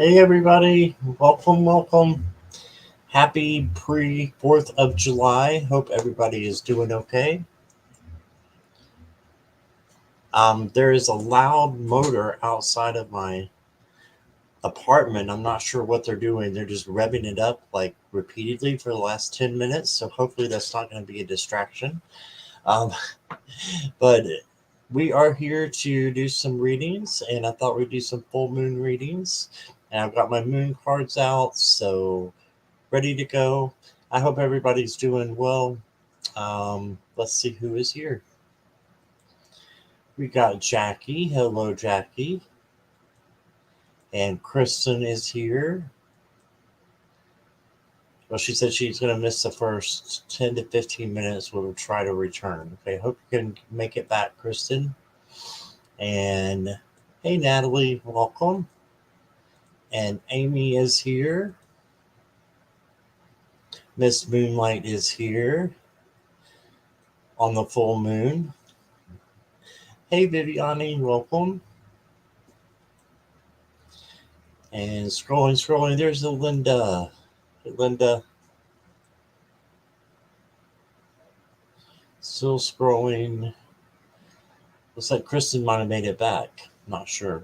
Hey everybody, welcome. Happy pre 4th of July. Hope everybody is doing okay. There is a loud motor outside of my apartment. I'm not sure what they're doing. They're just revving it up like repeatedly for the last 10 minutes. So hopefully that's not going to be a distraction. Um, but we are here to do some readings, and I thought we'd do some full moon readings. And I've got my moon cards out, so ready to go. I hope everybody's doing well. Let's see who is here. We got Jackie. Hello, Jackie. And Kristen is here. Well, she said she's going to miss the first 10 to 15 minutes. We'll try to return. Okay, hope you can make it back, Kristen. And hey, Natalie, welcome. And Amy is here. Miss Moonlight is here on the full moon. Hey, Viviani, welcome. And scrolling. There's the Linda. Hey, Linda. Still scrolling. Looks like Kristen might have made it back. Not sure.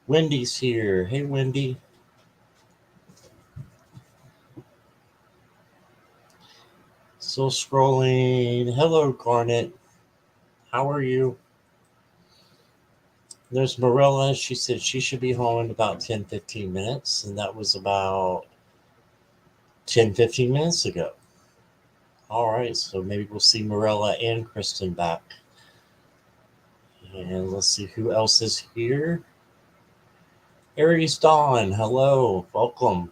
Wendy's here. Hey, Wendy. Still scrolling. Hello, Garnet. How are you? There's Morella. She said she should be home in about 10-15 minutes. And that was about 10-15 minutes ago. All right. So maybe we'll see Morella and Kristen back. And let's see who else is here. Aries Dawn. Hello. Welcome.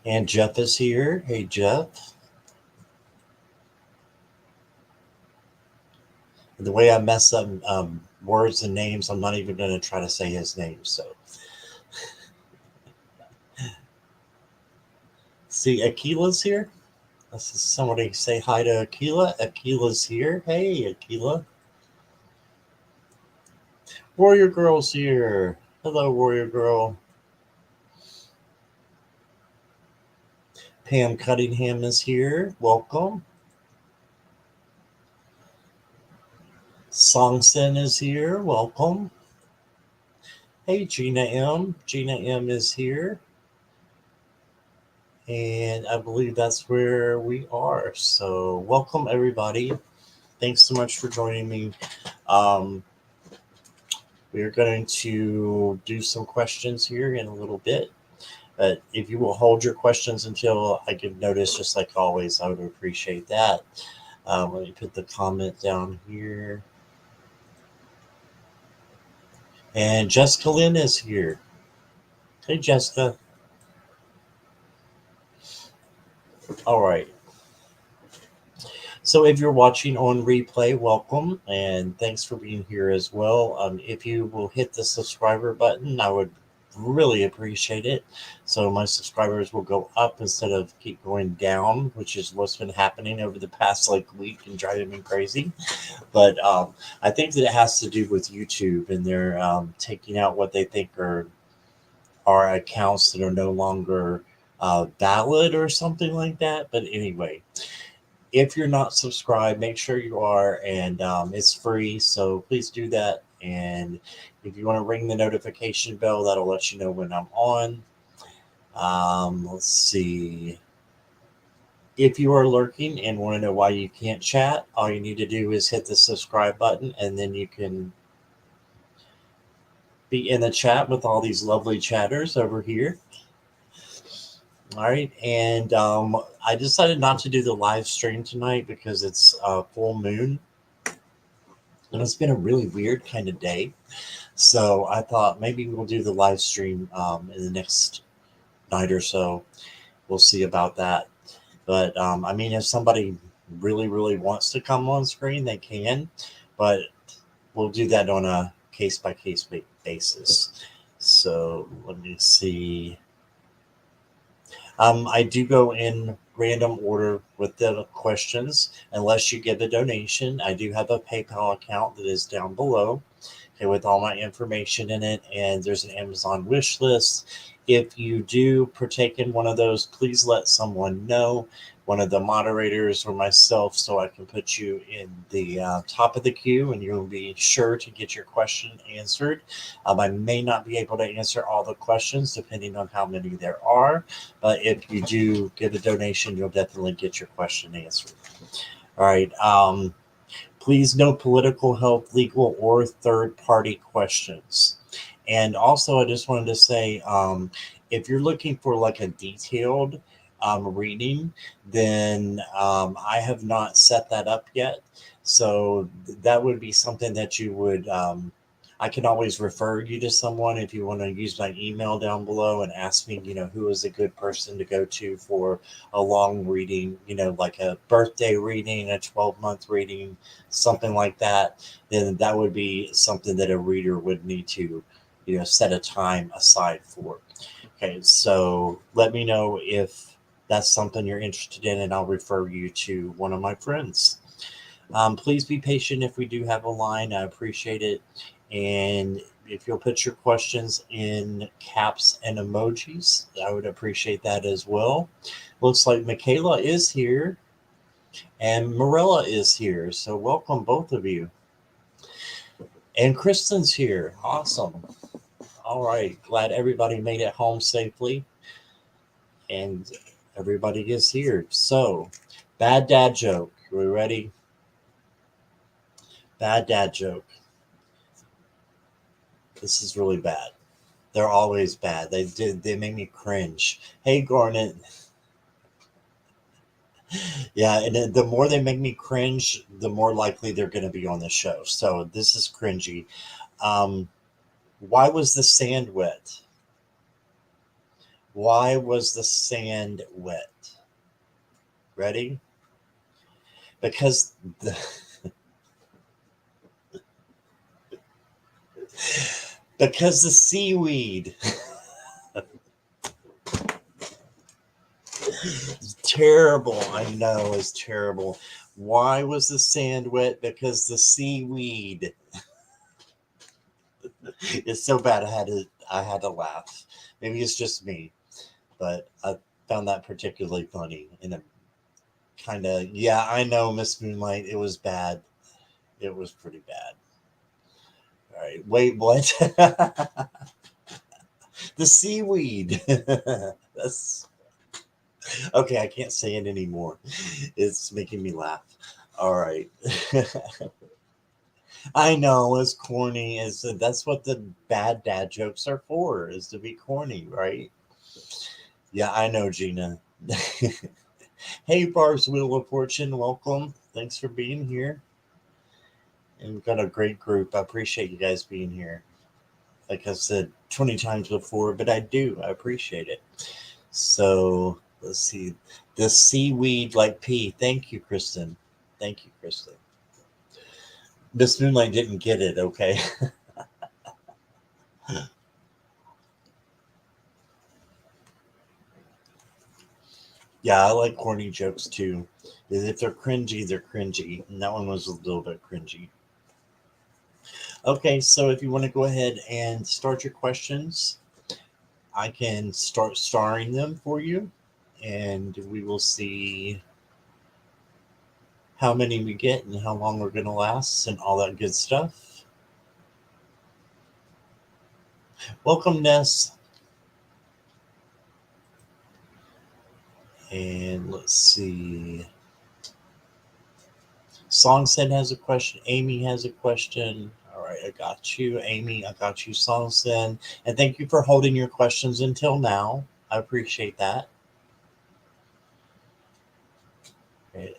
And Jeff is here. Hey, Jeff. The way I mess up words and names, I'm not even going to try to say his name. So, see, Akila's here. Let's somebody say hi to Akila. Akila's here. Hey, Akila. Warrior Girl's here. Hello, Warrior Girl. Pam Cunningham is here. Welcome. Songson is here. Welcome. Hey, Gina M. Gina M is here. And I believe that's where we are. So, welcome, everybody. Thanks so much for joining me. Um, we are going to do some questions here in a little bit. But if you will hold your questions until I give notice, just like always, I would appreciate that. Let me put the comment down here. And Jessica Lynn is here. Hey, Jessica. All right. So if you're watching on replay, welcome and thanks for being here as well. If you will hit the subscriber button, I would really appreciate it. So my subscribers will go up instead of keep going down, which is what's been happening over the past like week and driving me crazy. But I think that it has to do with YouTube, and they're taking out what they think are accounts that are no longer valid or something like that. But anyway, if you're not subscribed, make sure you are, and it's free, so please do that. And if you want to ring the notification bell, that'll let you know when I'm on. Let's see. If you are lurking and want to know why you can't chat, all you need to do is hit the subscribe button, and then you can be in the chat with all these lovely chatters over here. All right, and I decided not to do the live stream tonight because it's full moon, and it's been a really weird kind of day. So I thought maybe we'll do the live stream in the next night or so. We'll see about that. But I mean, if somebody really wants to come on screen, they can. But we'll do that on a case by case basis. So let me see. I do go in random order with the questions, unless you give a donation. I do have a PayPal account that is down below, okay, with all my information in it, and there's an Amazon wish list. If you do partake in one of those, please let someone know, one of the moderators or myself, so I can put you in the top of the queue and you'll be sure to get your question answered. I may not be able to answer all the questions depending on how many there are, but if you do give a donation, you'll definitely get your question answered. All right. Please no political help, legal, or third party questions. And also, I just wanted to say, if you're looking for like a detailed reading, then I have not set that up yet. So that would be something that you would. I can always refer you to someone if you want to use my email down below and ask me, who is a good person to go to for a long reading, like a birthday reading, a 12-month reading, something like that. Then that would be something that a reader would need to, set a time aside for. Okay, so let me know if that's something you're interested in, and I'll refer you to one of my friends. Please be patient if we do have a line. I appreciate it. And if you'll put your questions in caps and emojis, I would appreciate that as well. Looks like Michaela is here and Marilla is here. So welcome, both of you. And Kristen's here. Awesome. All right. Glad everybody made it home safely. And everybody is here. So, bad dad joke. Are we ready? Bad dad joke. This is really bad. They're always bad. They make me cringe. Hey, Garnet. Yeah, and the more they make me cringe, the more likely they're going to be on the show. So this is cringy. Why was the sand wet? Why was the sand wet? Ready? Because the because the seaweed. Terrible. I know, it's terrible. Why was the sand wet? Because the seaweed. It's so bad I had to laugh. Maybe it's just me, but I found that particularly funny. And it kind of, yeah, I know, Miss Moonlight, it was bad. It was pretty bad. All right, wait, what? The seaweed. That's okay. I can't say it anymore. It's making me laugh. All right. I know it's corny. That's what the bad dad jokes are for? Is to be corny, right? Yeah, I know, Gina. Hey, Barb's Wheel of Fortune, welcome. Thanks for being here. And we've got a great group. I appreciate you guys being here. Like I said 20 times before, but I do. I appreciate it. So let's see. The seaweed like pea. Thank you, Kristen. Thank you, Kristen. Miss Moonlight didn't get it, okay? Yeah, I like corny jokes too. If they're cringy, they're cringy. And that one was a little bit cringy. Okay, so if you want to go ahead and start your questions, I can start starring them for you, and we will see how many we get and how long we're going to last and all that good stuff. Welcome, Ness. And let's see. Songsen has a question. Amy has a question. All right, I got you, Amy. I got you, Songsen. And thank you for holding your questions until now. I appreciate that.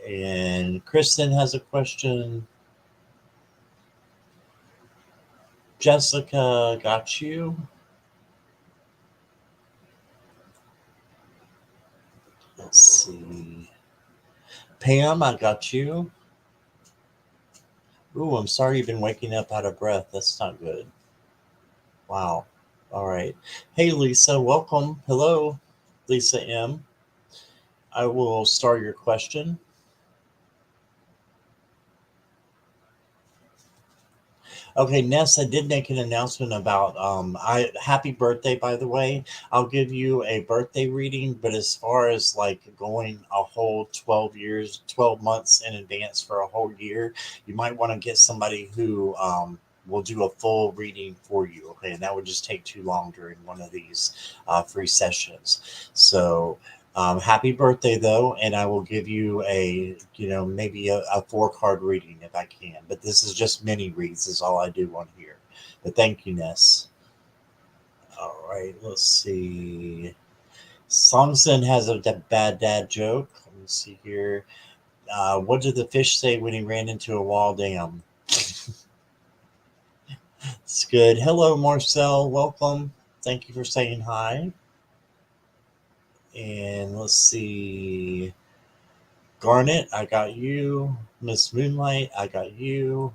And Kristen has a question. Jessica, got you. Let's see. Pam, I got you. Ooh, I'm sorry you've been waking up out of breath. That's not good. Wow. All right. Hey, Lisa, welcome. Hello, Lisa M. I will start your question. Okay, Ness, I did make an announcement about I happy birthday, by the way. I'll give you a birthday reading, but as far as like going a whole 12 years, 12 months in advance for a whole year, you might want to get somebody who will do a full reading for you. Okay, and that would just take too long during one of these free sessions. So happy birthday though, and I will give you maybe a four-card reading if I can. But this is just mini reads is all I do on here. But thank you, Ness. All right, let's see. Samson has a bad dad joke. Let me see here. What did the fish say when he ran into a wall dam? It's good. Hello, Marcel. Welcome. Thank you for saying hi. And let's see. Garnet, I got you. Miss Moonlight, I got you.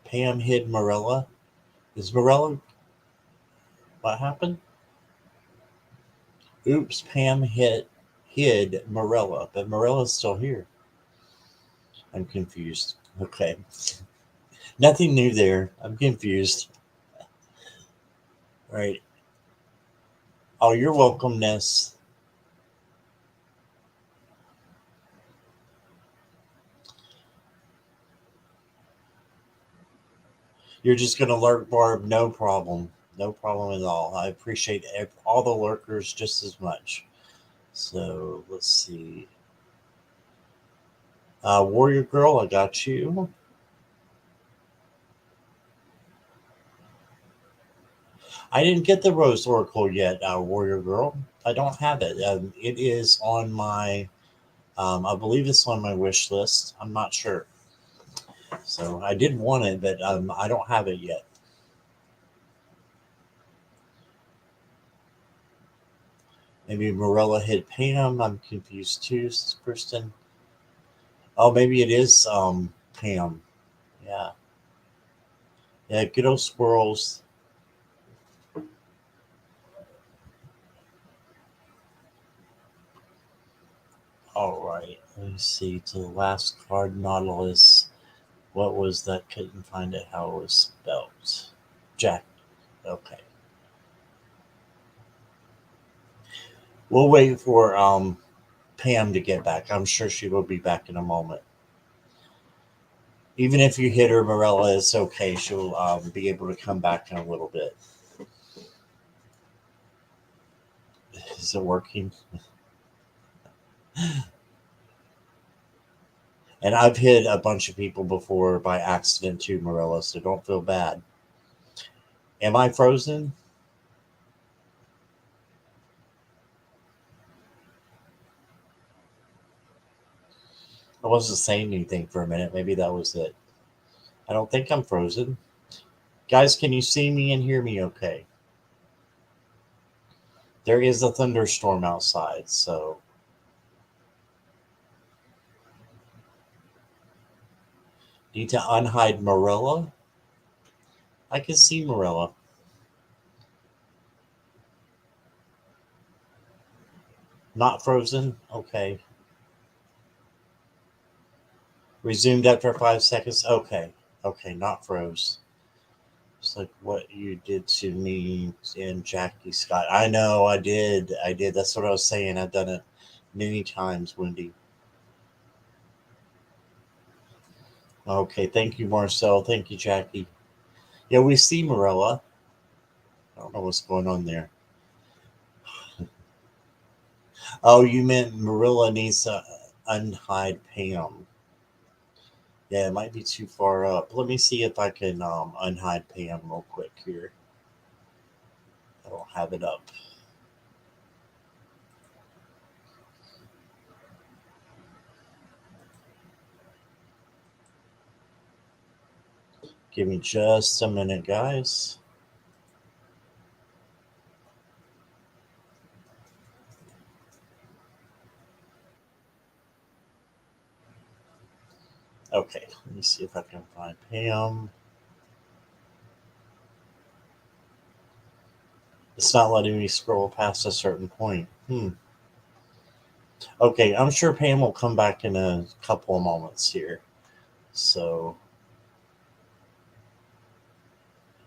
Pam hid Morella. Is Morella? What happened? Oops, Pam hid Morella, but Morella's still here. I'm confused. Okay, nothing new there. I'm confused. All right. Oh, you're welcome, Ness. You're just gonna lurk, Barb. No problem. No problem at all. I appreciate all the lurkers just as much. So let's see. Warrior Girl, I got you. I didn't get the Rose Oracle yet, Warrior Girl. I don't have it. It is on my, I believe it's on my wish list. I'm not sure. So I did want it, but I don't have it yet. Maybe Morella hit Pam. I'm confused too, Kristen. Oh, maybe it is Pam. Yeah. Yeah, good old squirrels. All right. Let me see. To the last card, Nautilus. What was that? Couldn't find it how it was spelled. Jack. Okay. We'll wait for Pam to get back. I'm sure she will be back in a moment. Even if you hit her, Morella, it's okay. She'll be able to come back in a little bit. Is it working? And I've hit a bunch of people before by accident too, Morella, so don't feel bad. Am I frozen? I wasn't saying anything for a minute. Maybe that was it. I don't think I'm frozen. Guys, can you see me and hear me okay? There is a thunderstorm outside, so need to unhide Morella. I can see Morella. Not frozen? Okay. Resumed after 5 seconds? Okay. Okay, not froze. It's like what you did to me and Jackie Scott. I know, I did. I did. That's what I was saying. I've done it many times, Wendy. Okay, thank you, Marcel. Thank you, Jackie. Yeah, we see Morella. I don't know what's going on there. Oh, you meant Marilla needs to unhide Pam. Yeah, it might be too far up. Let me see if I can unhide Pam real quick here. I don't have it up. Give me just a minute, guys. Okay, let me see if I can find Pam. It's not letting me scroll past a certain point. Okay, I'm sure Pam will come back in a couple of moments here. So,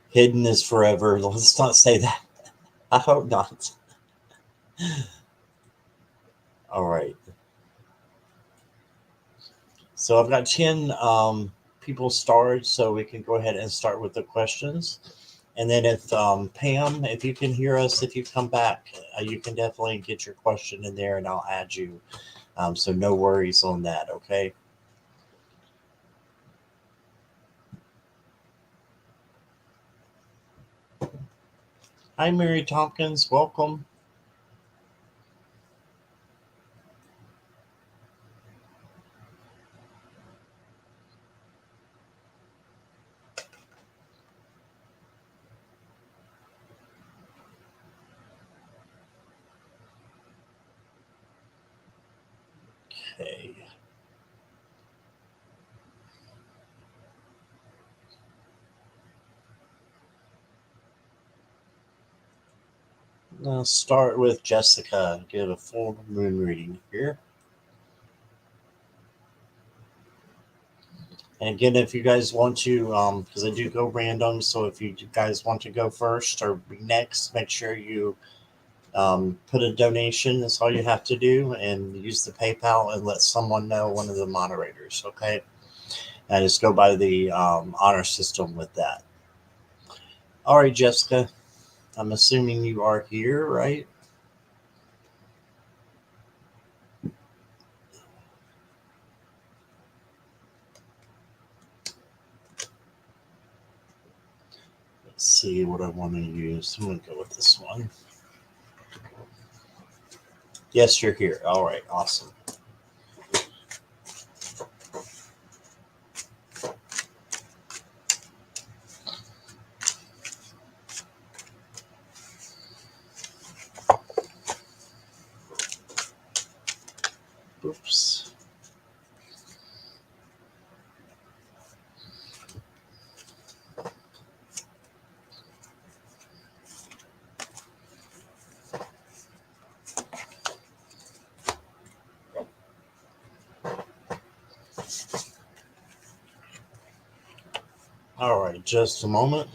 hidden is forever. Let's not say that. I hope not. All right. So I've got 10 people starred, so we can go ahead and start with the questions. And then if Pam, if you can hear us, if you come back, you can definitely get your question in there and I'll add you. So no worries on that, okay? Hi, Mary Tompkins. Welcome. Okay. Let's start with Jessica. Get a full moon reading here. And again, if you guys want to, because I do go random, so if you guys want to go first or be next, make sure you put a donation. That's all you have to do, and use the PayPal and let someone know, one of the moderators. Okay, and just go by the honor system with that. All right, Jessica. I'm assuming you are here, right? Let's see what I want to use. I'm going to go with this one. Yes, you're here. All right, awesome. Oops. All right, just a moment.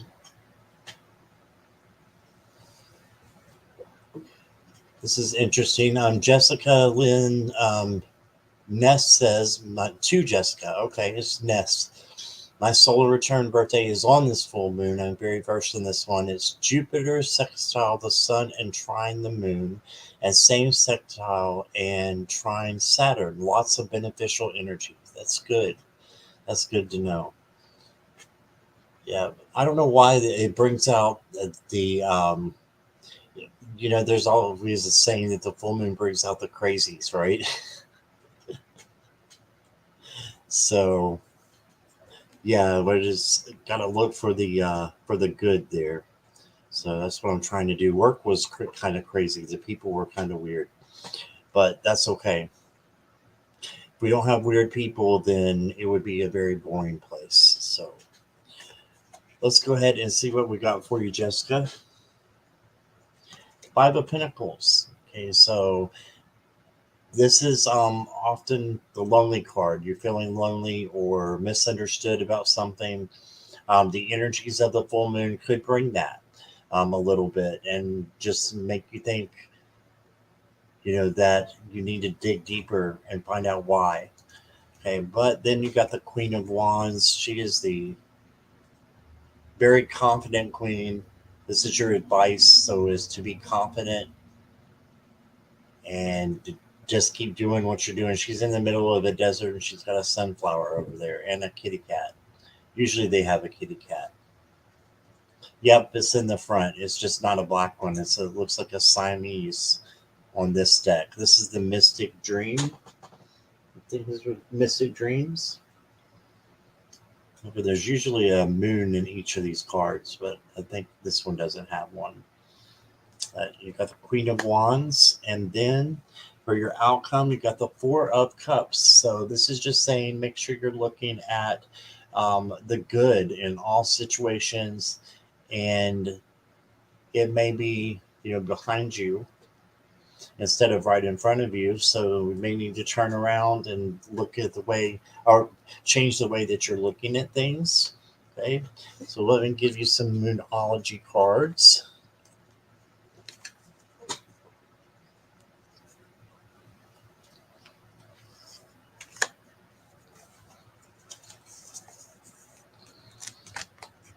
This is interesting. Jessica Lynn Ness says, to Jessica, okay, it's Ness. My solar return birthday is on this full moon. I'm very versed in this one. It's Jupiter sextile the sun and trine the moon, and same sextile and trine Saturn. Lots of beneficial energy. That's good. That's good to know. Yeah, I don't know why it brings out there's always a saying that the full moon brings out the crazies, right? So yeah, but just gotta look for the good there. So that's what I'm trying to do. Work was kind of crazy. The people were kind of weird, but that's okay. If we don't have weird people, then it would be a very boring place. So let's go ahead and see what we got for you, Jessica. Five of Pentacles. Okay, so this is often the lonely card. You're feeling lonely or misunderstood about something. The energies of the full moon could bring that a little bit and just make you think, that you need to dig deeper and find out why. Okay, but then you got the Queen of Wands. She is the very confident queen. This is your advice, so is to be confident and just keep doing what you're doing. She's in the middle of the desert and she's got a sunflower over there and a kitty cat. Usually they have a kitty cat. Yep, it's in the front. It's just not a black one. It looks like a Siamese on this deck. This is the Mystic Dream. I think these are Mystic Dreams. Okay, there's usually a moon in each of these cards, but I think this one doesn't have one. You got the Queen of Wands, and then for your outcome, you got the Four of Cups. So this is just saying make sure you're looking at the good in all situations, and it may be behind you instead of right in front of you. So we may need to turn around and look at the way, or change the way that you're looking at things. Okay, so let me give you some Moonology cards.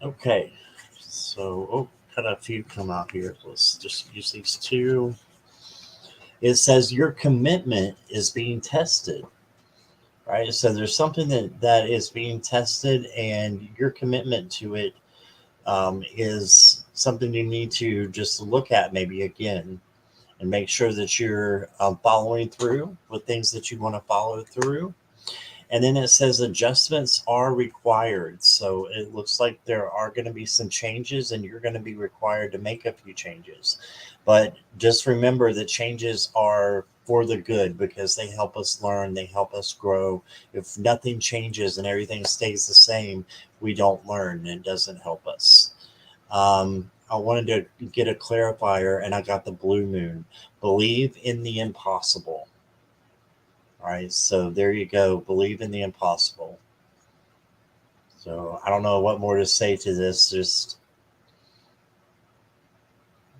Okay, so got a few come out here. Let's just use these two. It says your commitment is being tested, right? So there's something that is being tested, and your commitment to it is something you need to just look at maybe again and make sure that you're following through with things that you want to follow through. And then it says adjustments are required. So it looks like there are going to be some changes, and you're going to be required to make a few changes. But just remember that changes are for the good because they help us learn, they help us grow. If nothing changes and everything stays the same, we don't learn, and it doesn't help us. I wanted to get a clarifier, and I got the blue moon. Believe in the impossible. All right, so there you go. Believe in the impossible. So I don't know what more to say to this. Just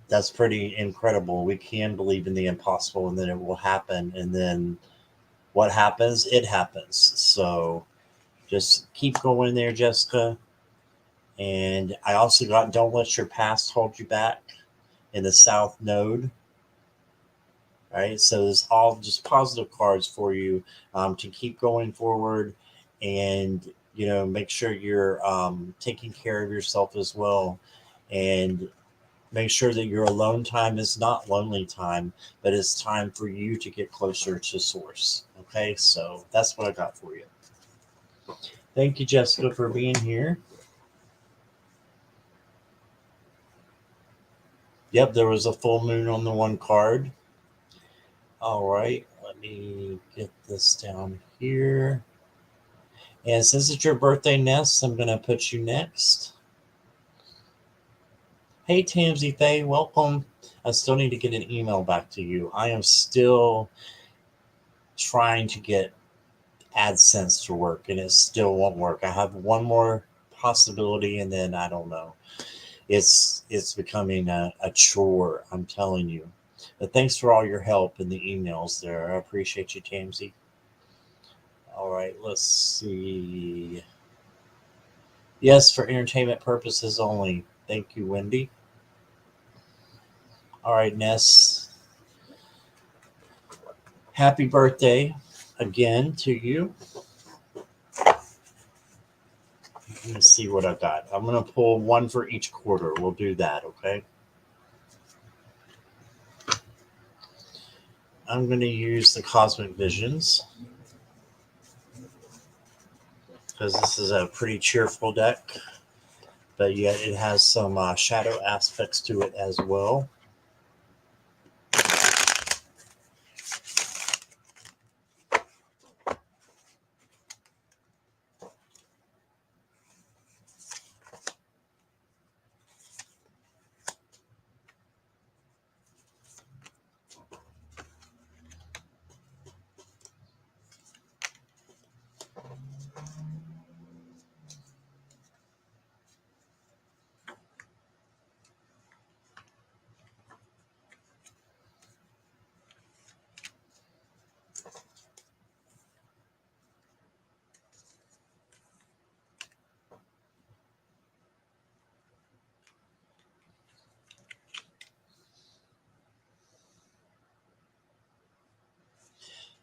that's pretty incredible. We can believe in the impossible, and then it will happen. And then what happens? It happens. So just keep going there, Jessica. And I also got don't let your past hold you back in the South Node. Right, so it's all just positive cards for you to keep going forward, and make sure you're taking care of yourself as well, and make sure that your alone time is not lonely time, but it's time for you to get closer to source. Okay, so that's what I got for you. Thank you, Jessica, for being here. Yep, there was a full moon on the one card. All right, let me get this down here. And since it's your birthday, Ness, I'm going to put you next. Hey, Tamsy Faye, welcome. I still need to get an email back to you. I am still trying to get AdSense to work, and it still won't work. I have one more possibility, and then I don't know. It's becoming a chore, I'm telling you. But thanks for all your help in the emails there. I appreciate you, Tamsy. All right, let's see. Yes, for entertainment purposes only. Thank you, Wendy. All right, Ness. Happy birthday again to you. Let me see what I got. I'm going to pull one for each quarter. We'll do that, okay? I'm going to use the Cosmic Visions because this is a pretty cheerful deck, but yet it has some shadow aspects to it as well.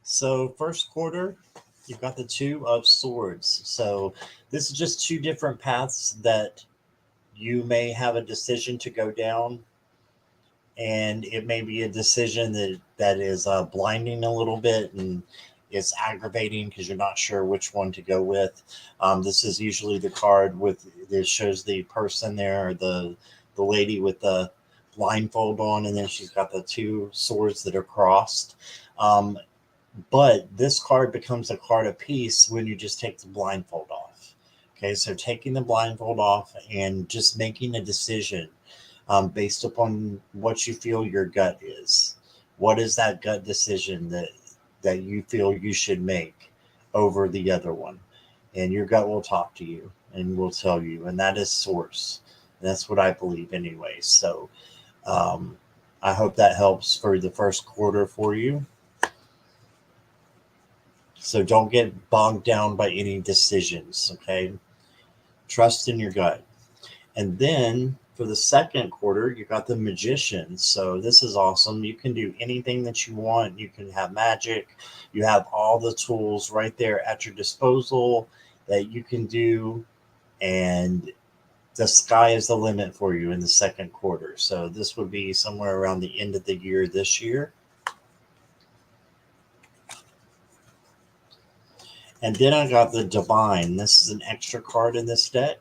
So first quarter, you've got the Two of Swords. So this is just two different paths that you may have a decision to go down, and it may be a decision that is blinding a little bit, and it's aggravating because you're not sure which one to go with. This is usually the card with that shows the person there, the lady with the blindfold on, and then she's got the two swords that are crossed. But this card becomes a card of peace when you just take the blindfold off. Okay, so taking the blindfold off and just making a decision. based upon what you feel your gut is. What is that gut decision that you feel you should make over the other one? And your gut will talk to you and will tell you, and that is source. And that's what I believe anyway. So um, I hope that helps for the first quarter for you. So don't get bogged down by any decisions, okay? Trust in your gut. And then for the second quarter, you got the magician. So this is awesome. You can do anything that you want. You can have magic. You have all the tools right there at your disposal that you can do. And the sky is the limit for you in the second quarter. So this would be somewhere around the end of the year this year. And then I got the divine. This is an extra card in this deck,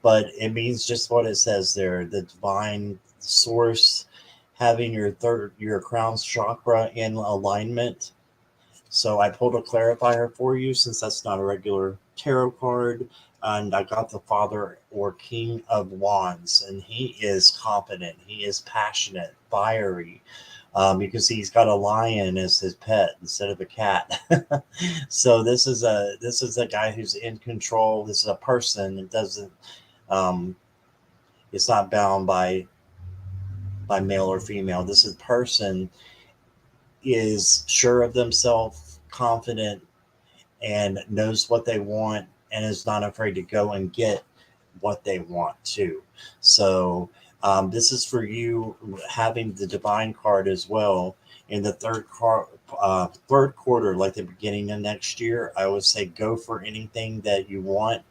but it means just what it says there. The divine source, having your crown chakra in alignment. So I pulled a clarifier for you since that's not a regular tarot card. And I got the Father or King of Wands, and he is confident. He is passionate, fiery, because he's got a lion as his pet instead of a cat. So this is a guy who's in control. This is a person that doesn't um, it's not bound by male or female. This is person is sure of themselves, confident, and knows what they want, and is not afraid to go and get what they want to. So this is for you having the divine card as well in the third quarter, like the beginning of next year. I would say go for anything that you want,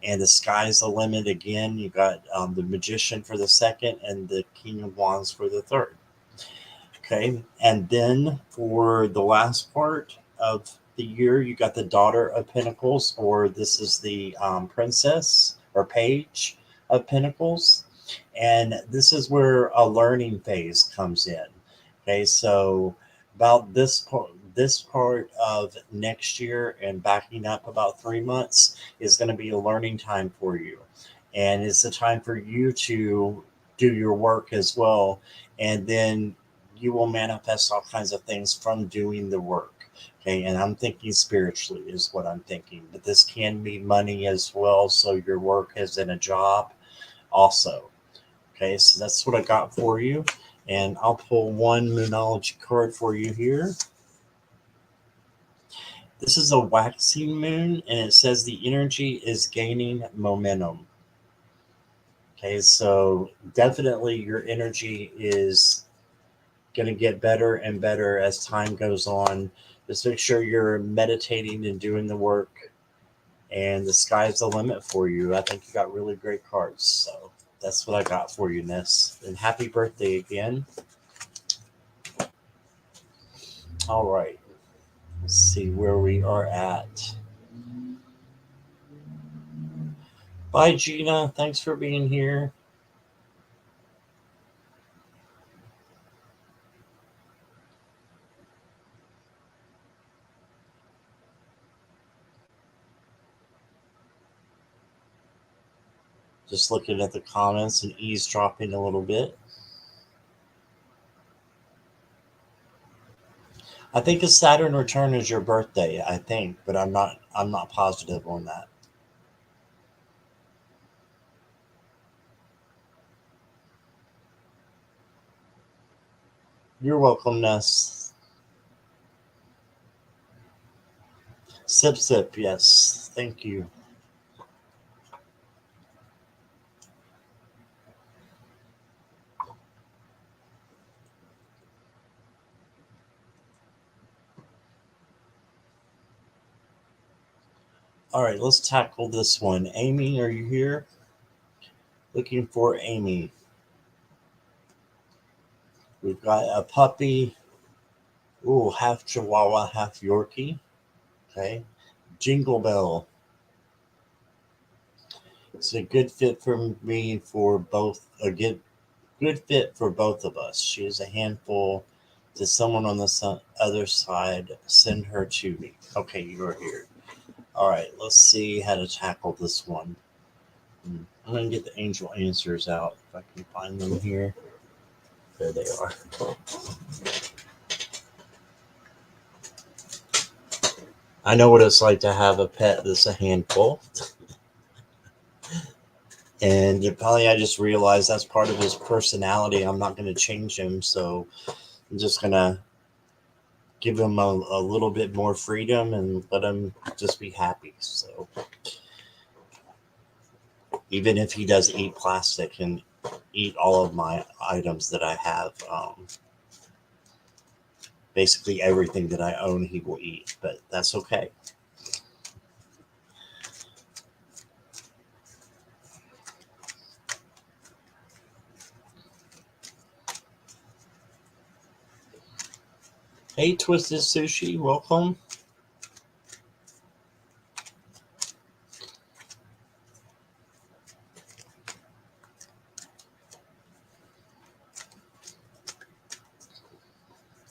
and the sky's the limit. Again, you got the magician for the second and the king of wands for the third. Okay, and then for the last part of the year, you got the Daughter of Pentacles, or this is the Princess or Page of Pentacles, and this is where a learning phase comes in. Okay, so about this part of next year and backing up about 3 months is going to be a learning time for you, and it's a time for you to do your work as well, and then you will manifest all kinds of things from doing the work. Okay, and I'm thinking spiritually is what I'm thinking, but this can be money as well. So your work is in a job also. Okay, so that's what I got for you. And I'll pull one Moonology card for you here. This is a waxing moon, and it says the energy is gaining momentum. Okay, so definitely your energy is going to get better and better as time goes on. Just make sure you're meditating and doing the work, and the sky's the limit for you. I think you got really great cards. So that's what I got for you, Ness. And happy birthday again. All right. Let's see where we are at. Bye, Gina. Thanks for being here. Just looking at the comments and eavesdropping a little bit. I think a Saturn return is your birthday, I think, but I'm not positive on that. You're welcome, Ness. Sip sip, yes. Thank you. All right, let's tackle this one. Amy, are you here? Looking for Amy. We've got a puppy. Ooh, half Chihuahua, half Yorkie. Okay. Jingle Bell. It's a good fit for me for both. A good fit for both of us. She is a handful. To someone on the other side, send her to me. Okay, you are here. All right, let's see how to tackle this one. I'm going to get the angel answers out if I can find them here. There they are. I know what it's like to have a pet that's a handful. And probably I just realized that's part of his personality. I'm not going to change him. So I'm just going to give him a little bit more freedom and let him just be happy. So even if he does eat plastic and eat all of my items that I have, basically everything that I own, he will eat, but that's okay. Hey, Twisted Sushi, welcome.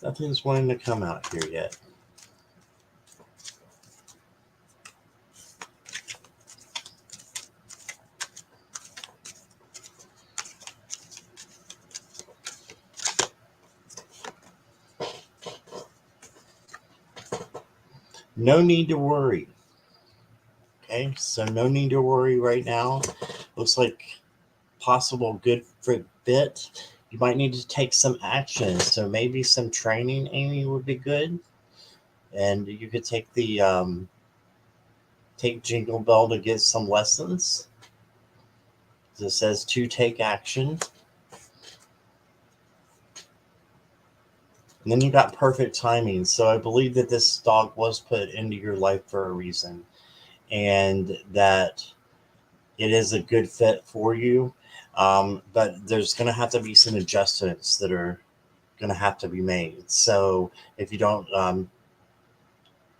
Nothing's wanting to come out here yet. No need to worry. Okay, so no need to worry right now. Looks like possible good fit. You might need to take some action. So maybe some training, Amy, would be good. And you could take take Jingle Bell to get some lessons. It says to take action. And then you got perfect timing. So I believe that this dog was put into your life for a reason, and that it is a good fit for you. But there's going to have to be some adjustments that are going to have to be made. So if you don't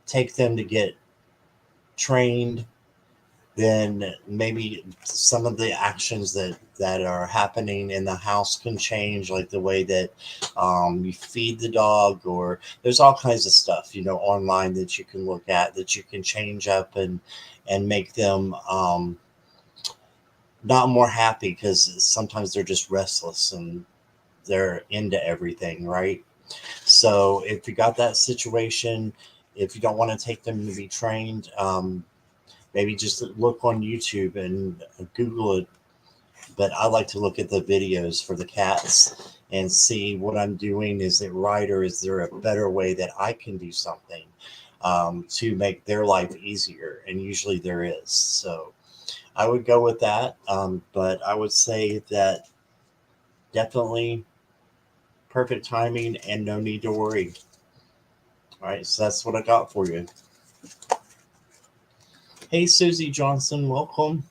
take them to get trained, then maybe some of the actions that are happening in the house can change, like the way that you feed the dog, or there's all kinds of stuff, online that you can look at that you can change up and make them not more happy, because sometimes they're just restless and they're into everything, right? So if you got that situation, if you don't want to take them to be trained, maybe just look on YouTube and Google it. But I like to look at the videos for the cats and see what I'm doing. Is it right, or is there a better way that I can do something to make their life easier? And usually there is. So I would go with that. But I would say that definitely perfect timing and no need to worry. All right, so that's what I got for you. Hey, Susie Johnson, welcome.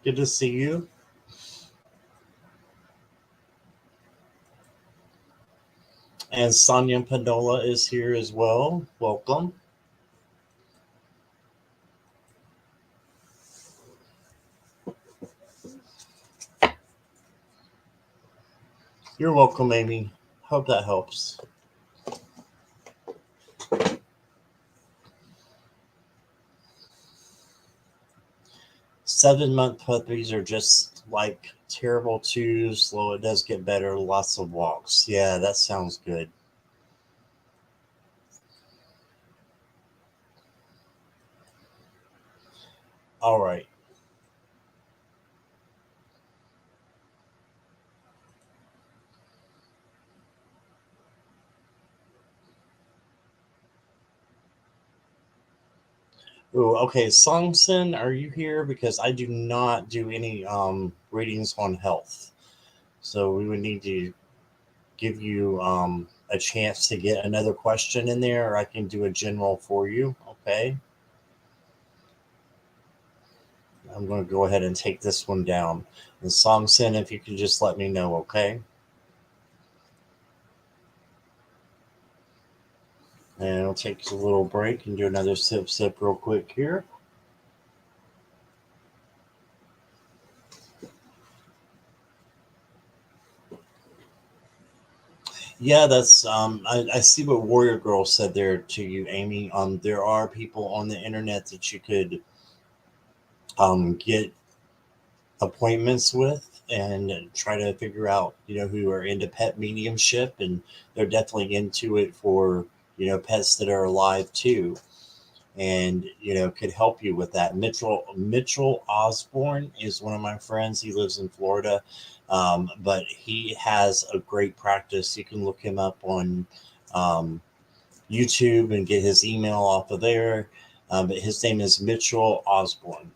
Good to see you. And Sonia Panola is here as well. Welcome. You're welcome, Amy. Hope that helps. 7-month puppies are just like terrible too. Slow, it does get better. Lots of walks. Yeah, that sounds good. All right. Ooh, okay, Songson, are you here? Because I do not do any readings on health. So we would need to give you a chance to get another question in there, or I can do a general for you. Okay. I'm going to go ahead and take this one down. And Songson, if you can just let me know, okay? And I'll take a little break and do another sip real quick here. Yeah, that's I see what Warrior Girl said there to you, Amy. There are people on the internet that you could get appointments with and try to figure out, who are into pet mediumship, and they're definitely into it for, pets that are alive too, and could help you with that. Mitchell Osborne is one of my friends. He lives in Florida, but he has a great practice. You can look him up on um, YouTube and get his email off of there. But his name is Mitchell Osborne.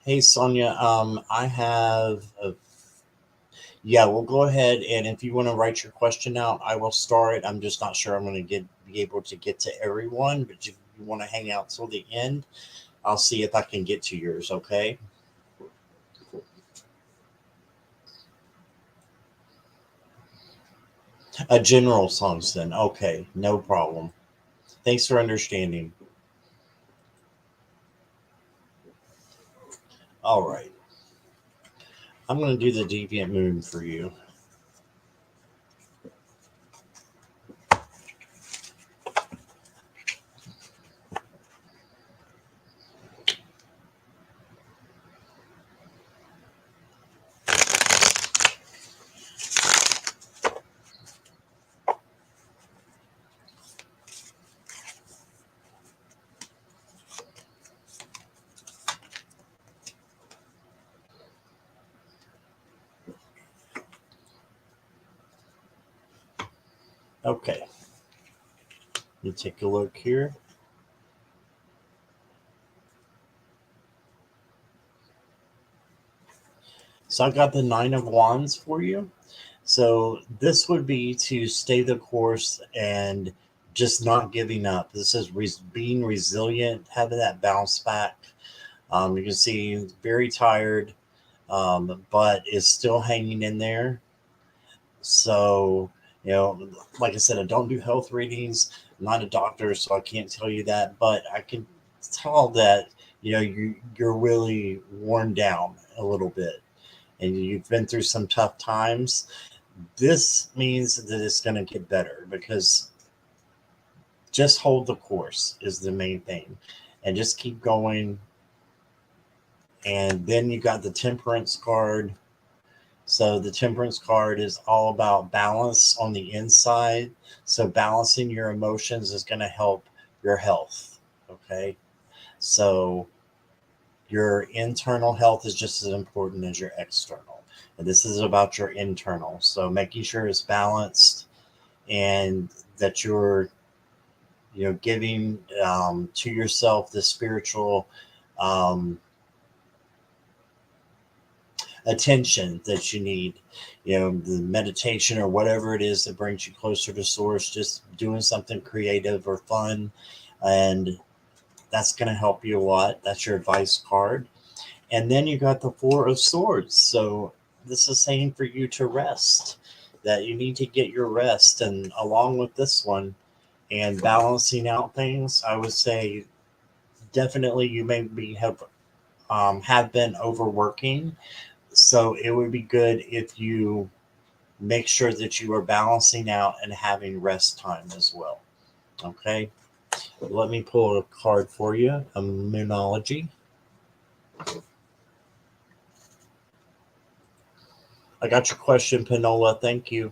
Hey Sonia, I have a yeah. We'll go ahead, and if you want to write your question out, I will start. I'm just not sure I'm going to be able to get to everyone, but if you want to hang out till the end, I'll see if I can get to yours. Okay. A general songs then. Okay, no problem. Thanks for understanding. All right, I'm going to do the Deviant Moon for you. Okay, you take a look here. So I got the Nine of Wands for you. So this would be to stay the course and just not giving up. This is being resilient, having that bounce back. You can see he's very tired, but is still hanging in there. So, like I said, I don't do health readings. I'm not a doctor, so I can't tell you that, but I can tell that, you're really worn down a little bit and you've been through some tough times. This means that it's going to get better, because just hold the course is the main thing, and just keep going. And then you got the Temperance card. So the Temperance card is all about balance on the inside. So balancing your emotions is going to help your health. Okay. So your internal health is just as important as your external. And this is about your internal. So making sure it's balanced, and that you're, giving to yourself the spiritual um, attention that you need, the meditation or whatever it is that brings you closer to source, just doing something creative or fun. And that's going to help you a lot. That's your advice card. And then you got the Four of Swords. So this is saying for you to rest, that you need to get your rest. And along with this one and balancing out things, I would say definitely you maybe have been overworking. So it would be good if you make sure that you are balancing out and having rest time as well. Okay. Let me pull a card for you, a Moonology. I got your question, Panola. Thank you.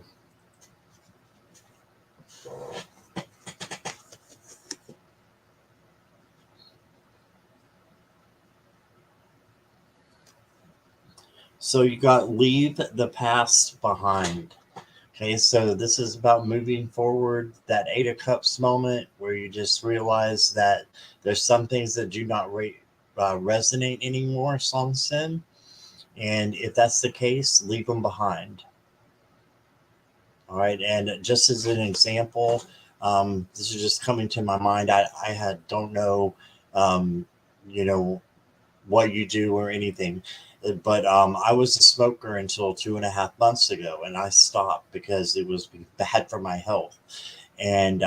So you got leave the past behind. Okay, so this is about moving forward. That Eight of Cups moment where you just realize that there's some things that do not resonate anymore, Song Sin. And if that's the case, leave them behind. All right. And just as an example, this is just coming to my mind. Don't know, um, you know, what you do or anything. But I was a smoker until 2.5 months ago, and I stopped because it was bad for my health. And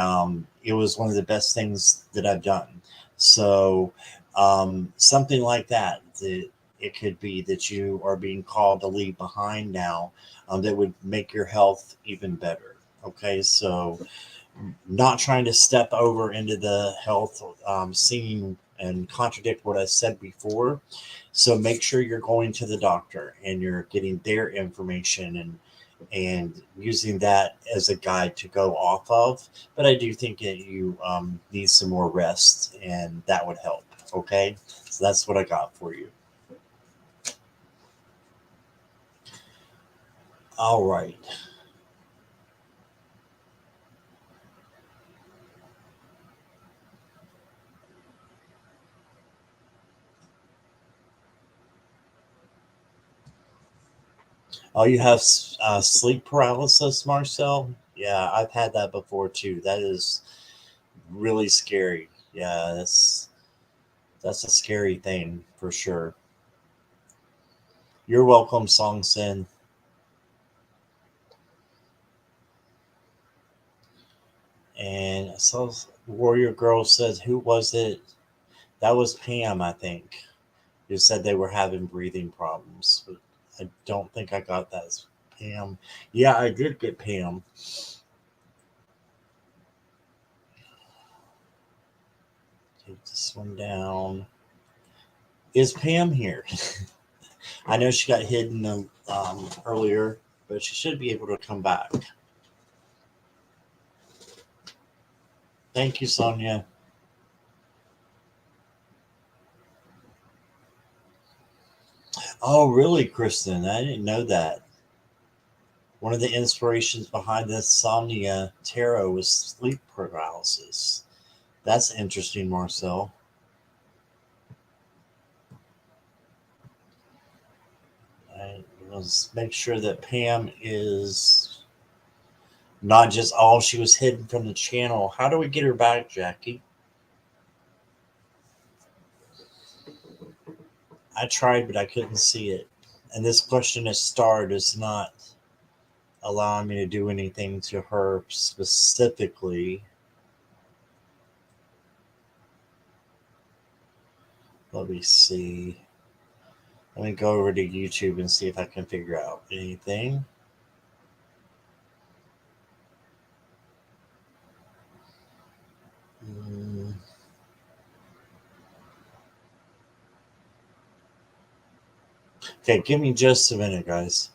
it was one of the best things that I've done. So something like that, it could be that you are being called to leave behind now, that would make your health even better. Okay, so not trying to step over into the health scene and contradict what I said before. So make sure you're going to the doctor and you're getting their information and using that as a guide to go off of. But I do think that you need some more rest, and that would help. Okay, so that's what I got for you. All right. Oh, you have sleep paralysis, Marcel? Yeah, I've had that before too. That is really scary. Yeah, that's a scary thing for sure. You're welcome, Song Sin. And so Warrior Girl says, who was it? That was Pam, I think, who said they were having breathing problems. But I don't think I got that as Pam. Yeah, I did get Pam. Take this one down. Is Pam here? I know she got hidden earlier, but she should be able to come back. Thank you, Sonia. Oh, really, Kristen? I didn't know that. One of the inspirations behind the Insomnia Tarot was sleep paralysis. That's interesting, Marcel. Right, let's make sure that Pam is not just all she was hidden from the channel. How do we get her back, Jackie? I tried, but I couldn't see it. And this question is starred is not allowing me to do anything to her specifically. Let me see. Let me go over to YouTube and see if I can figure out anything. Mm. Okay, give me just a minute, guys.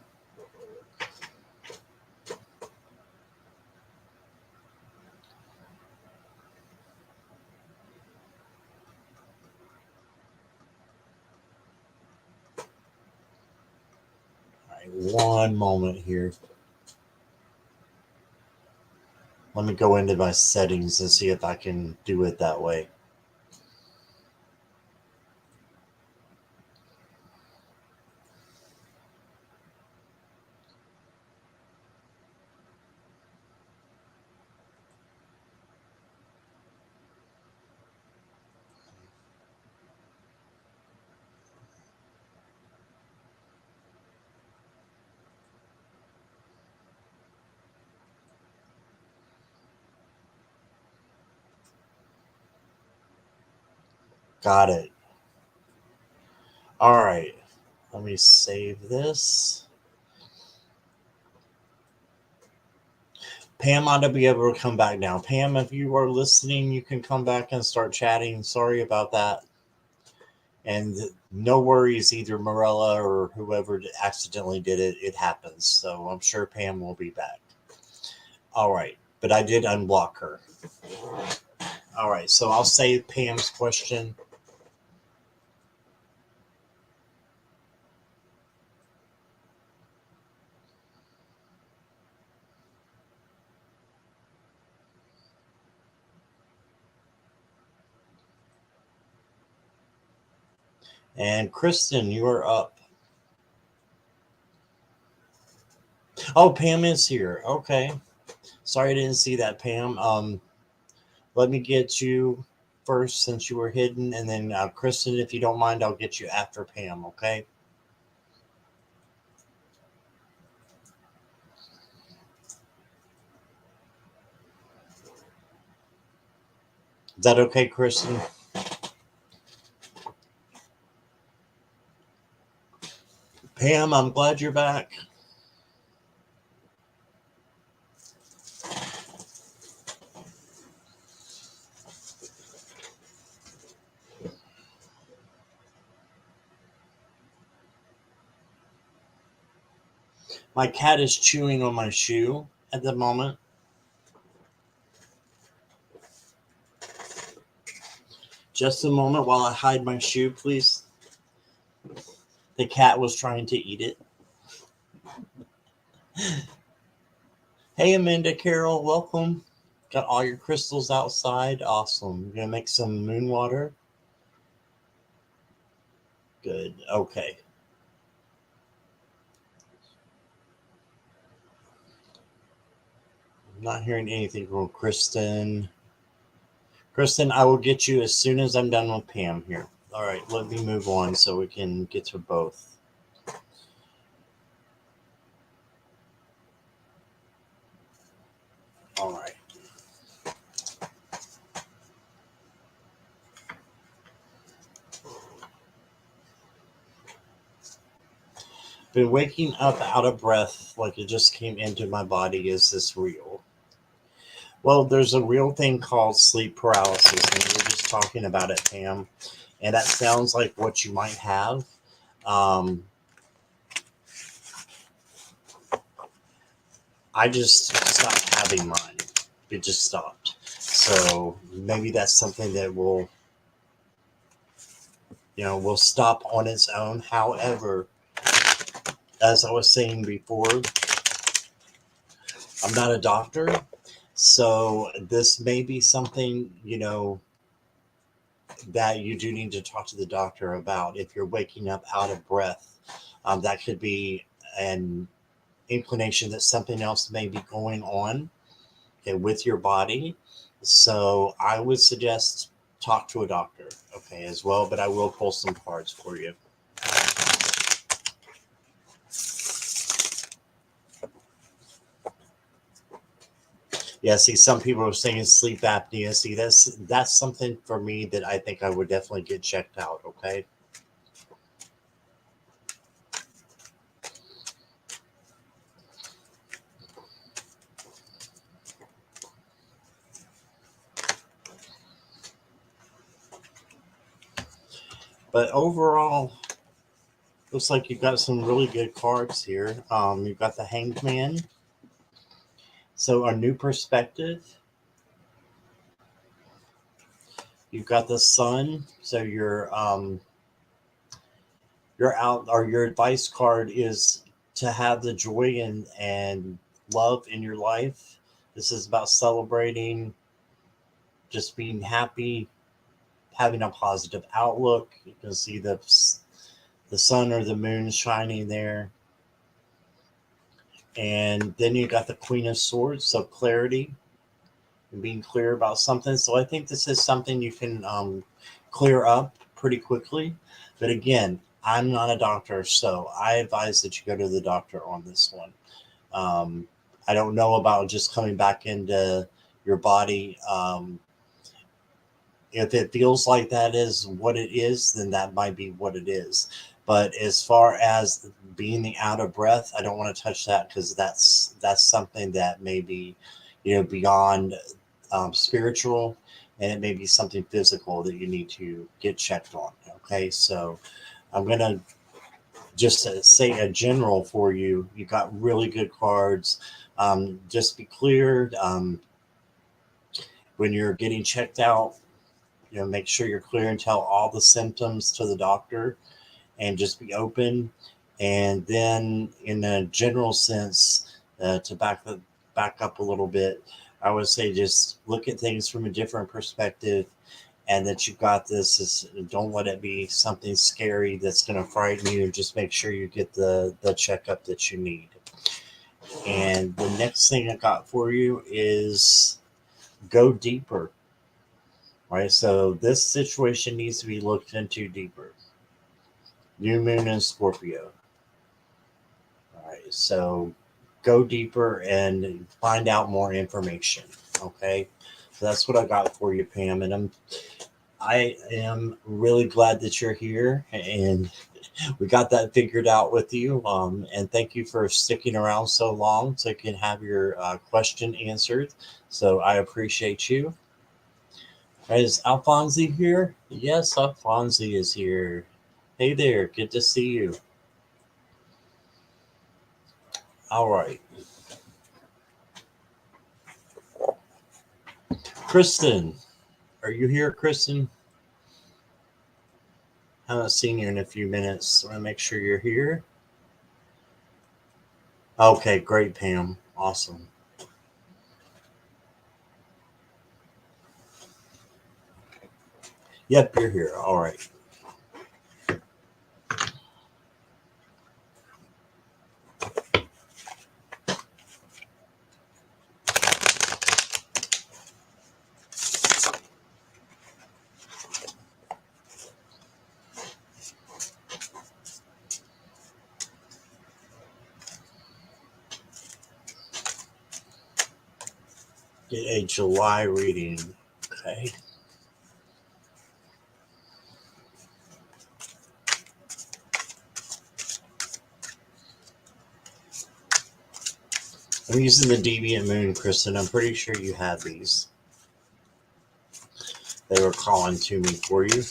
All right, one moment here. Let me go into my settings and see if I can do it that way. Got it. All right. Let me save this. Pam ought to be able to come back now. Pam, if you are listening, you can come back and start chatting. Sorry about that. And no worries, either Morella or whoever accidentally did it. It happens. So I'm sure Pam will be back. All right. But I did unblock her. All right. So I'll save Pam's question. And Kristen, you are up. Oh, Pam is here. Okay. Sorry I didn't see that, Pam. Let me get you first since you were hidden, and then Kristen, if you don't mind, I'll get you after Pam. Okay. Is that okay, Kristen? Pam, I'm glad you're back. My cat is chewing on my shoe at the moment. Just a moment while I hide my shoe, please. The cat was trying to eat it. Hey, Amanda Carroll, welcome. Got all your crystals outside. Awesome. You're going to make some moon water. Good. Okay. I'm not hearing anything from Kristen. Kristen, I will get you as soon as I'm done with Pam here. All right, let me move on so we can get to both. All right. Been waking up out of breath like it just came into my body. Is this real? Well, there's a real thing called sleep paralysis, and we were just talking about it, Pam. And that sounds like what you might have. I just stopped having mine. It just stopped. So maybe that's something that will stop on its own. However, as I was saying before, I'm not a doctor. So this may be something, that you do need to talk to the doctor about. If you're waking up out of breath, that could be an inclination that something else may be going on, okay, with your body. So I would suggest talk to a doctor, okay, as well. But I will pull some cards for you. Yeah, see, some people are saying sleep apnea. See, that's something for me that I think I would definitely get checked out, okay? But overall, looks like you've got some really good cards here. You've got the Hanged Man. So a new perspective. You've got the Sun. So your out or your advice card is to have the joy and love in your life. This is about celebrating, just being happy, having a positive outlook. You can see the sun or the moon shining there. And then you got the Queen of Swords, so clarity and being clear about something. So I think this is something you can clear up pretty quickly. But again, I'm not a doctor, so I advise that you go to the doctor on this one. I don't know about just coming back into your body. If it feels like that is what it is, then that might be what it is. But as far as being out of breath, I don't want to touch that because that's something that may be, beyond spiritual, and it may be something physical that you need to get checked on. Okay, so I'm gonna just say a general for you. You got really good cards. Just be clear when you're getting checked out. Make sure you're clear and tell all the symptoms to the doctor, and just be open. And then, in a general sense, to back up a little bit, I would say just look at things from a different perspective, and that you got this. Don't let it be something scary that's going to frighten you. Just make sure you get the checkup that you need. And the next thing I got for you is go deeper. Right, so this situation needs to be looked into deeper. New moon in Scorpio. All right, so go deeper and find out more information. Okay, so that's what I got for you, Pam, and I am really glad that you're here, and we got that figured out with you. And thank you for sticking around so long so you can have your question answered. So I appreciate you. Is Alfonsi here? Yes, Alfonsi is here. Hey there, good to see you. All right. Kristen, are you here, Kristen? I haven't seen you in a few minutes. I want to make sure you're here. Okay, great, Pam. Awesome. Yep, you're here. All right. Get a July reading. Okay. I'm using the Deviant Moon, Kristen. I'm pretty sure you had these. They were calling to me for you.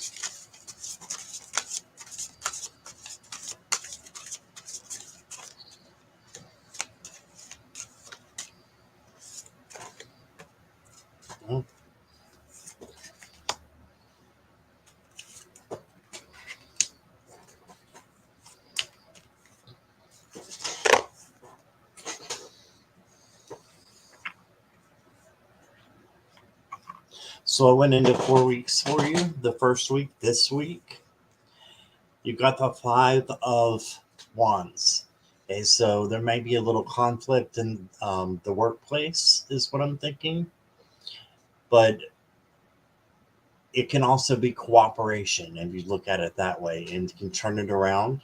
Oh. So I went into 4 weeks for you. The first week, this week, you got the Five of Wands. Okay, so there may be a little conflict in the workplace, is what I'm thinking. But it can also be cooperation if you look at it that way and can turn it around.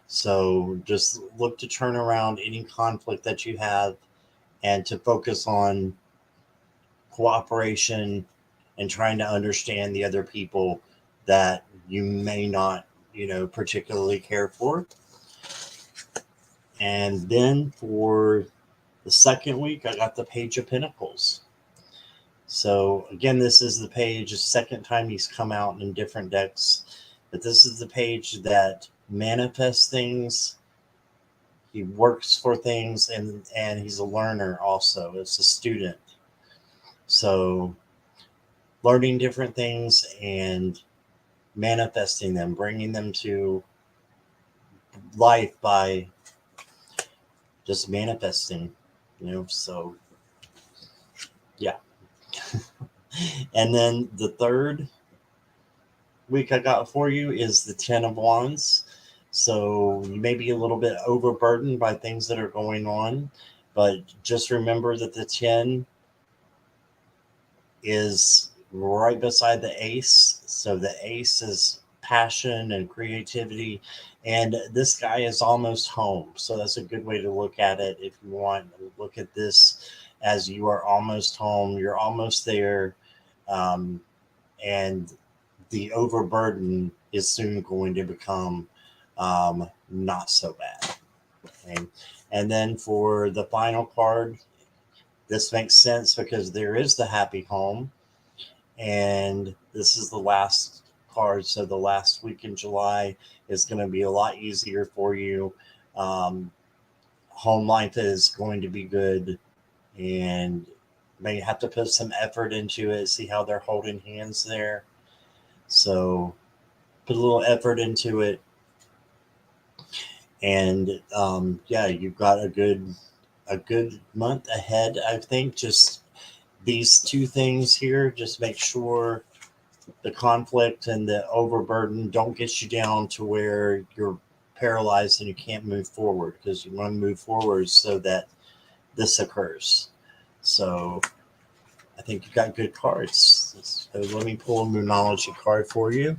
So just look to turn around any conflict that you have and to focus on cooperation and trying to understand the other people that you may not, particularly care for. And then for the second week, I got the Page of Pentacles. So again, this is the page, the second time he's come out in different decks, but this is the page that manifests things. He works for things, and he's a learner also. It's a student. So learning different things and manifesting them, bringing them to life by just manifesting, so yeah. And then the third week I got for you is the 10 of Wands. So you may be a little bit overburdened by things that are going on, but just remember that the 10 is right beside the ace. So the ace is passion and creativity. And this guy is almost home. So that's a good way to look at it. If you want to look at this as you are almost home, you're almost there. And the overburden is soon going to become not so bad. Okay? And then for the final card, this makes sense because there is the happy home. And this is the last card. So the last week in July is going to be a lot easier for you. Home life is going to be good, and may have to put some effort into it, see how they're holding hands there. So put a little effort into it. And yeah, you've got a good month ahead. I think just these two things here, just make sure the conflict and the overburden don't get you down to where you're paralyzed and you can't move forward, because you want to move forward so that this occurs. So I think you got good cards. So let me pull a Moonology card for you.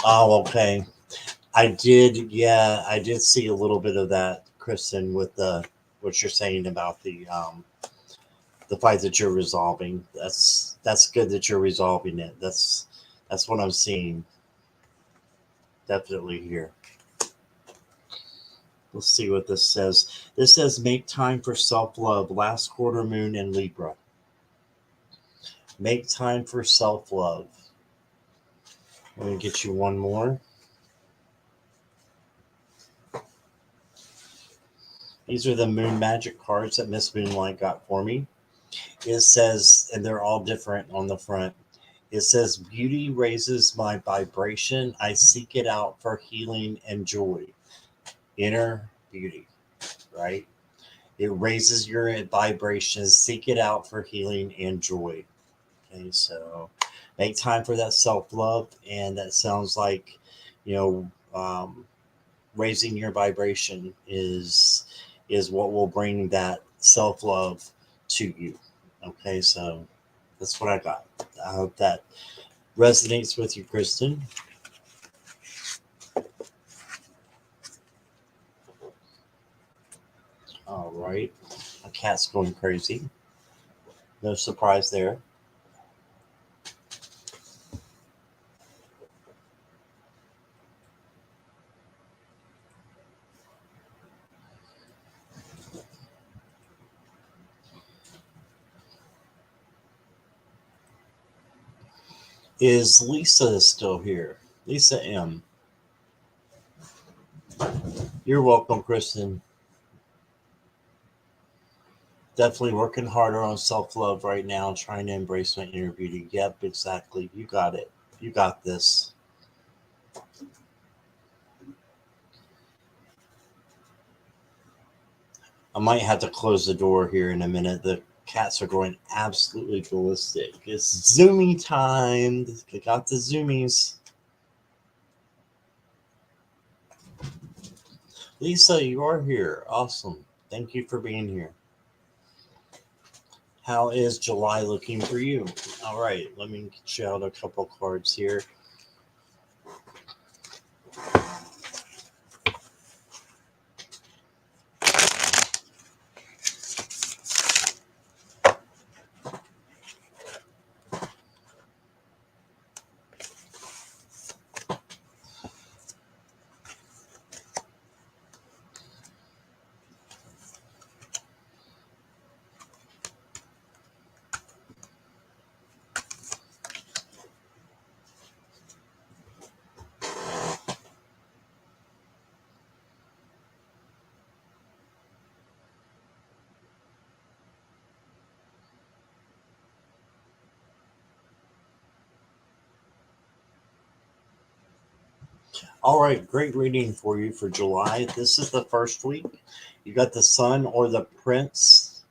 Oh, okay. I did see a little bit of that, Kristen, with the what you're saying about the fight that you're resolving. That's good that you're resolving it. That's what I'm seeing. Definitely here. Let's see what this says. This says make time for self-love. Last quarter moon in Libra. Make time for self-love. Let me get you one more. These are the Moon Magic cards that Miss Moonlight got for me. It says, and they're all different on the front. It says, beauty raises my vibration. I seek it out for healing and joy. Inner beauty, right? It raises your vibrations. Seek it out for healing and joy. Okay, so make time for that self-love. And that sounds like, you know, raising your vibration is what will bring that self-love to you. Okay, so that's what I got. I hope that resonates with you, Kristen. All right. My cat's going crazy. No surprise there. Is Lisa still here? Lisa M. You're welcome, Kristen. Definitely working harder on self love right now, trying to embrace my inner beauty. Yep, exactly. You got it. You got this. I might have to close the door here in a minute. The cats are going absolutely ballistic. It's zooming time. I got the zoomies. Lisa, you are here. Awesome. Thank you for being here. How is July looking for you? All right, let me get you out a couple cards here. All right, great reading for you for July. This is the first week. You got the Sun or the Prince,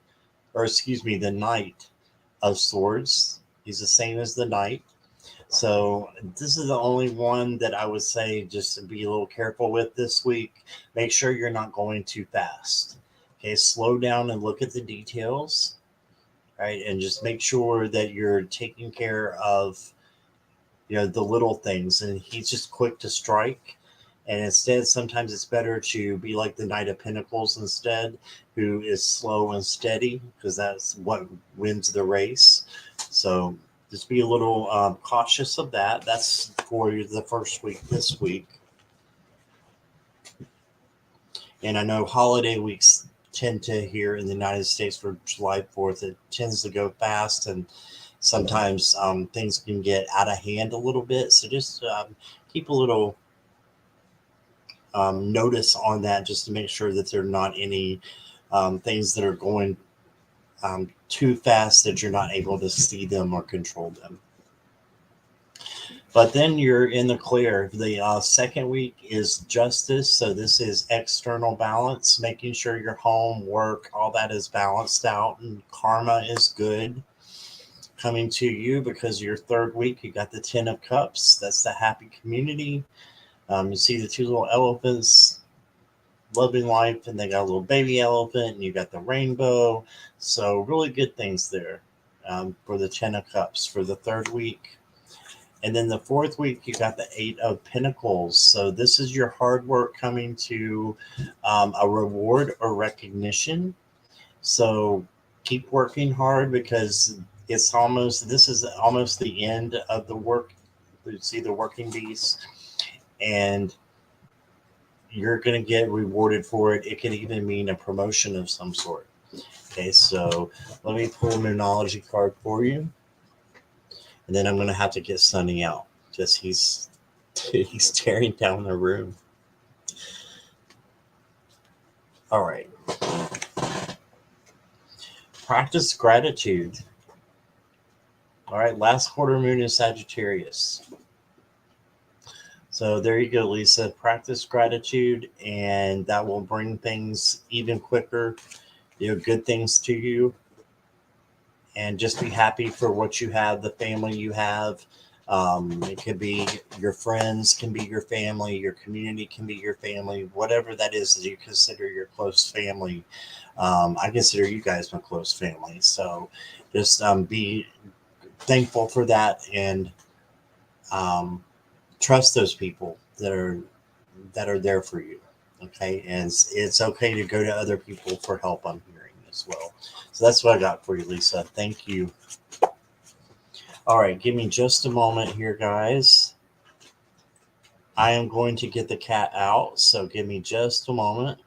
or excuse me, the Knight of Swords. He's the same as the Knight. So this is the only one that I would say just to be a little careful with this week. Make sure you're not going too fast. Okay, slow down and look at the details, right? And just make sure that you're taking care of the little things. And he's just quick to strike. And instead, sometimes it's better to be like the Knight of Pentacles instead, who is slow and steady, because that's what wins the race. So just be a little cautious of that. That's for the first week this week. And I know holiday weeks tend to, here in the United States for July 4th, it tends to go fast, and sometimes things can get out of hand a little bit. So just keep a little notice on that, just to make sure that there are not any things that are going too fast that you're not able to see them or control them. But then you're in the clear. The second week is justice. So this is external balance, making sure your home, work, all that is balanced out, and karma is good coming to you. Because your third week, you got the 10 of Cups. That's the happy community. You see the two little elephants loving life, and they got a little baby elephant, and you got the rainbow. So really good things there for the 10 of Cups for the third week. And then the fourth week, you got the 8 of Pentacles. So this is your hard work coming to a reward or recognition. So keep working hard, because this is almost the end of the work. You see the working bees, and you're going to get rewarded for it. It could even mean a promotion of some sort. Okay, so let me pull a Moonology card for you. And then I'm going to have to get Sunny out, because he's tearing down the room. All right. Practice gratitude. All right, last quarter moon is Sagittarius. So there you go, Lisa. Practice gratitude, and that will bring things even quicker, good things to you. And just be happy for what you have, the family you have. It could be your friends, can be your family, your community can be your family, whatever that is that you consider your close family. I consider you guys my close family. So just be thankful for that, and um, trust those people that are there for you. Okay, and it's okay to go to other people for help. I'm hearing as well. So that's what I got for you, Lisa. Thank you. All right, give me just a moment here, guys. I am going to get the cat out, so give me just a moment.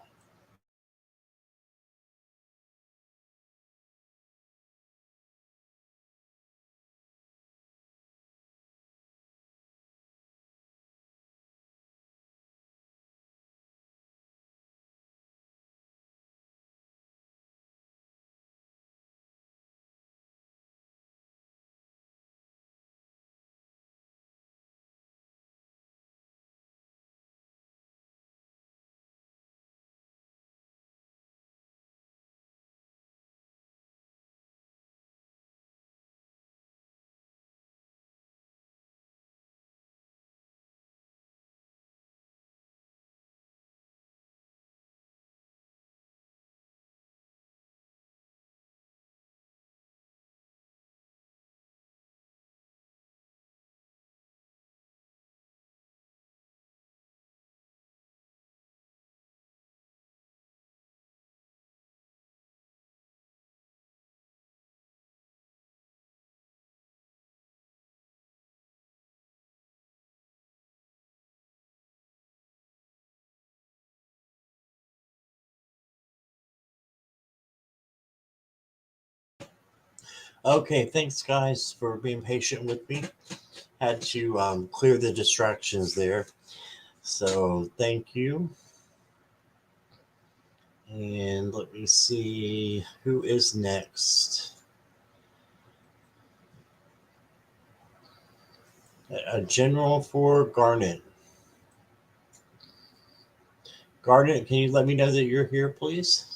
Okay, thanks, guys, for being patient with me. Had to clear the distractions there. So thank you. And let me see who is next. A general for Garnet. Garnet, can you let me know that you're here, please?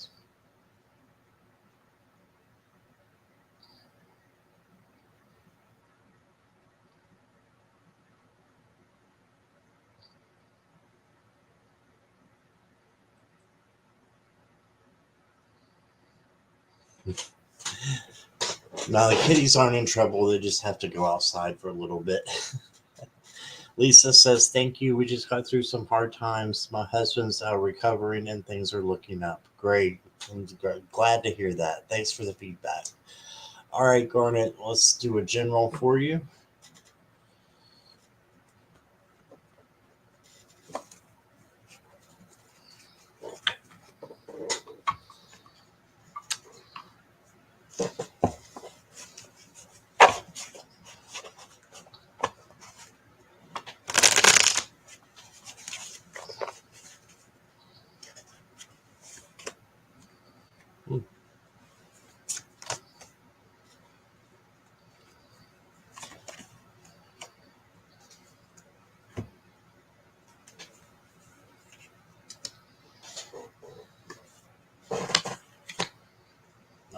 Now the kitties aren't in trouble. They just have to go outside for a little bit. Lisa says, thank you. We just got through some hard times. My husband's recovering and things are looking up. Great. I'm glad to hear that. Thanks for the feedback. All right, Garnet, let's do a general for you.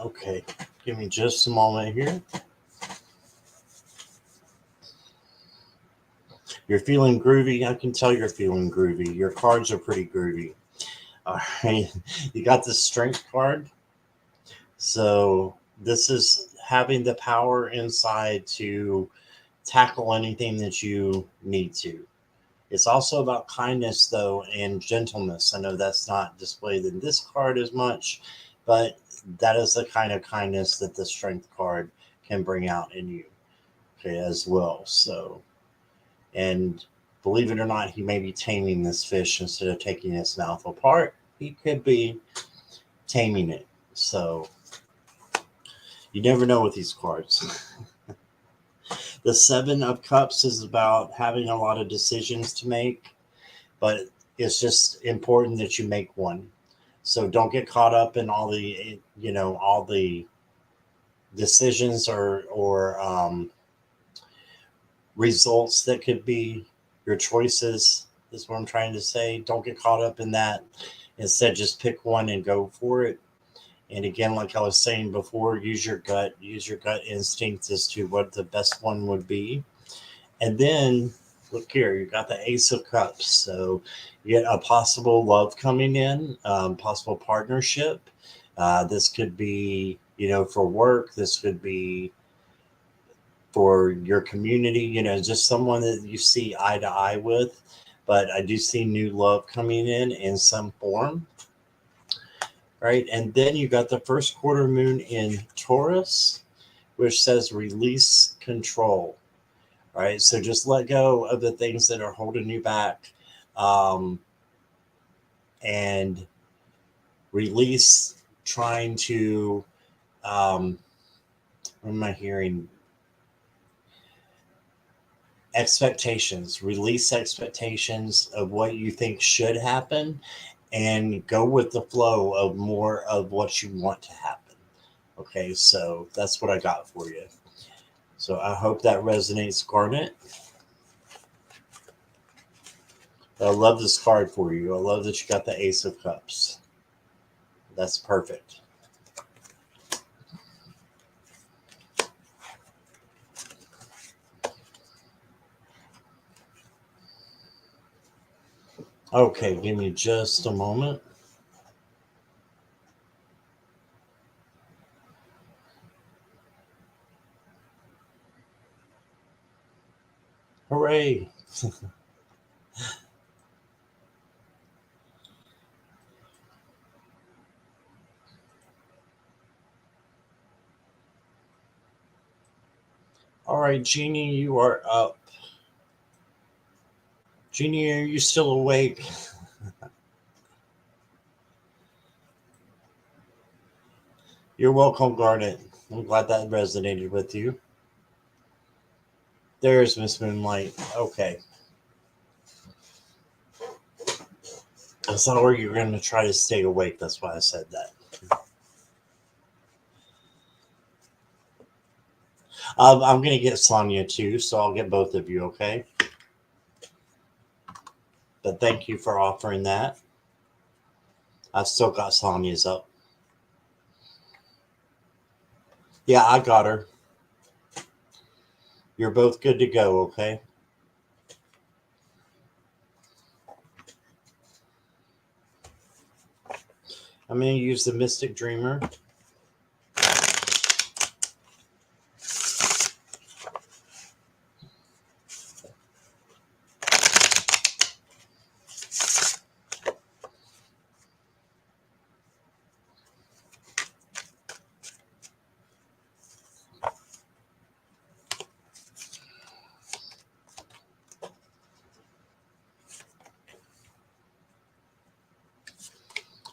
Okay, give me just a moment here. You're feeling groovy. I can tell you're feeling groovy. Your cards are pretty groovy. All right, you got the strength card. So this is having the power inside to tackle anything that you need to. It's also about kindness, though, and gentleness. I know that's not displayed in this card as much, but that is the kind of kindness that the strength card can bring out in you, okay, as well. So, and believe it or not, he may be taming this fish instead of taking its mouth apart. He could be taming it. So, you never know with these cards. The Seven of Cups is about having a lot of decisions to make, but it's just important that you make one. So don't get caught up in all the decisions or results that could be your choices, is what I'm trying to say. Don't get caught up in that. Instead, just pick one and go for it. And again, like I was saying before, use your gut instinct as to what the best one would be. And then look here, you got the Ace of Cups. So you get a possible love coming in, possible partnership. This could be, for work. This could be for your community, just someone that you see eye to eye with. But I do see new love coming in some form, right? And then you got the first quarter moon in Taurus, which says release control, right? So just let go of the things that are holding you back, um, and release trying to, what am I hearing? Expectations, release expectations of what you think should happen and go with the flow of more of what you want to happen. Okay, so that's what I got for you. So I hope that resonates, Garnet. I love this card for you. I love that you got the Ace of Cups. That's perfect. Okay, give me just a moment. Hooray! All right, Jeannie, you are up. Jeannie, are you still awake? You're welcome, Garnet. I'm glad that resonated with you. There's Miss Moonlight. Okay. I thought you were going to try to stay awake. That's why I said that. I'm going to get Sonia too, so I'll get both of you, okay? But thank you for offering that. I've still got Sonia's up. Yeah, I got her. You're both good to go, okay? I'm going to use the Mystic Dreamer.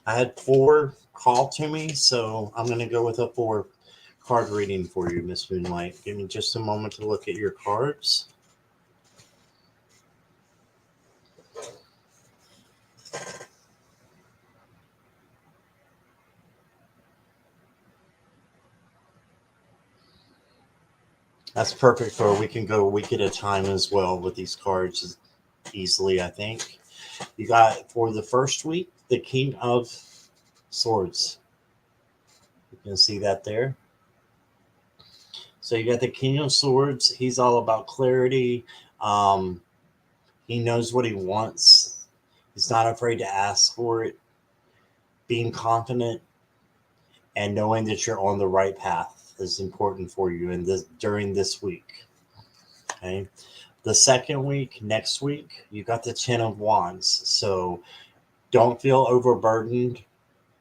I had 4 call to me, so I'm going to go with a 4 card reading for you, Miss Moonlight. Give me just a moment to look at your cards. That's perfect for we can go a week at a time as well with these cards easily, I think. You got for the first week the King of Swords. You can see that there. So you got the King of Swords. He's all about clarity. Um, he knows what he wants. He's not afraid to ask for it. Being confident and knowing that you're on the right path is important for you in this during this week. Okay. The second week, next week, you got the Ten of Wands. So don't feel overburdened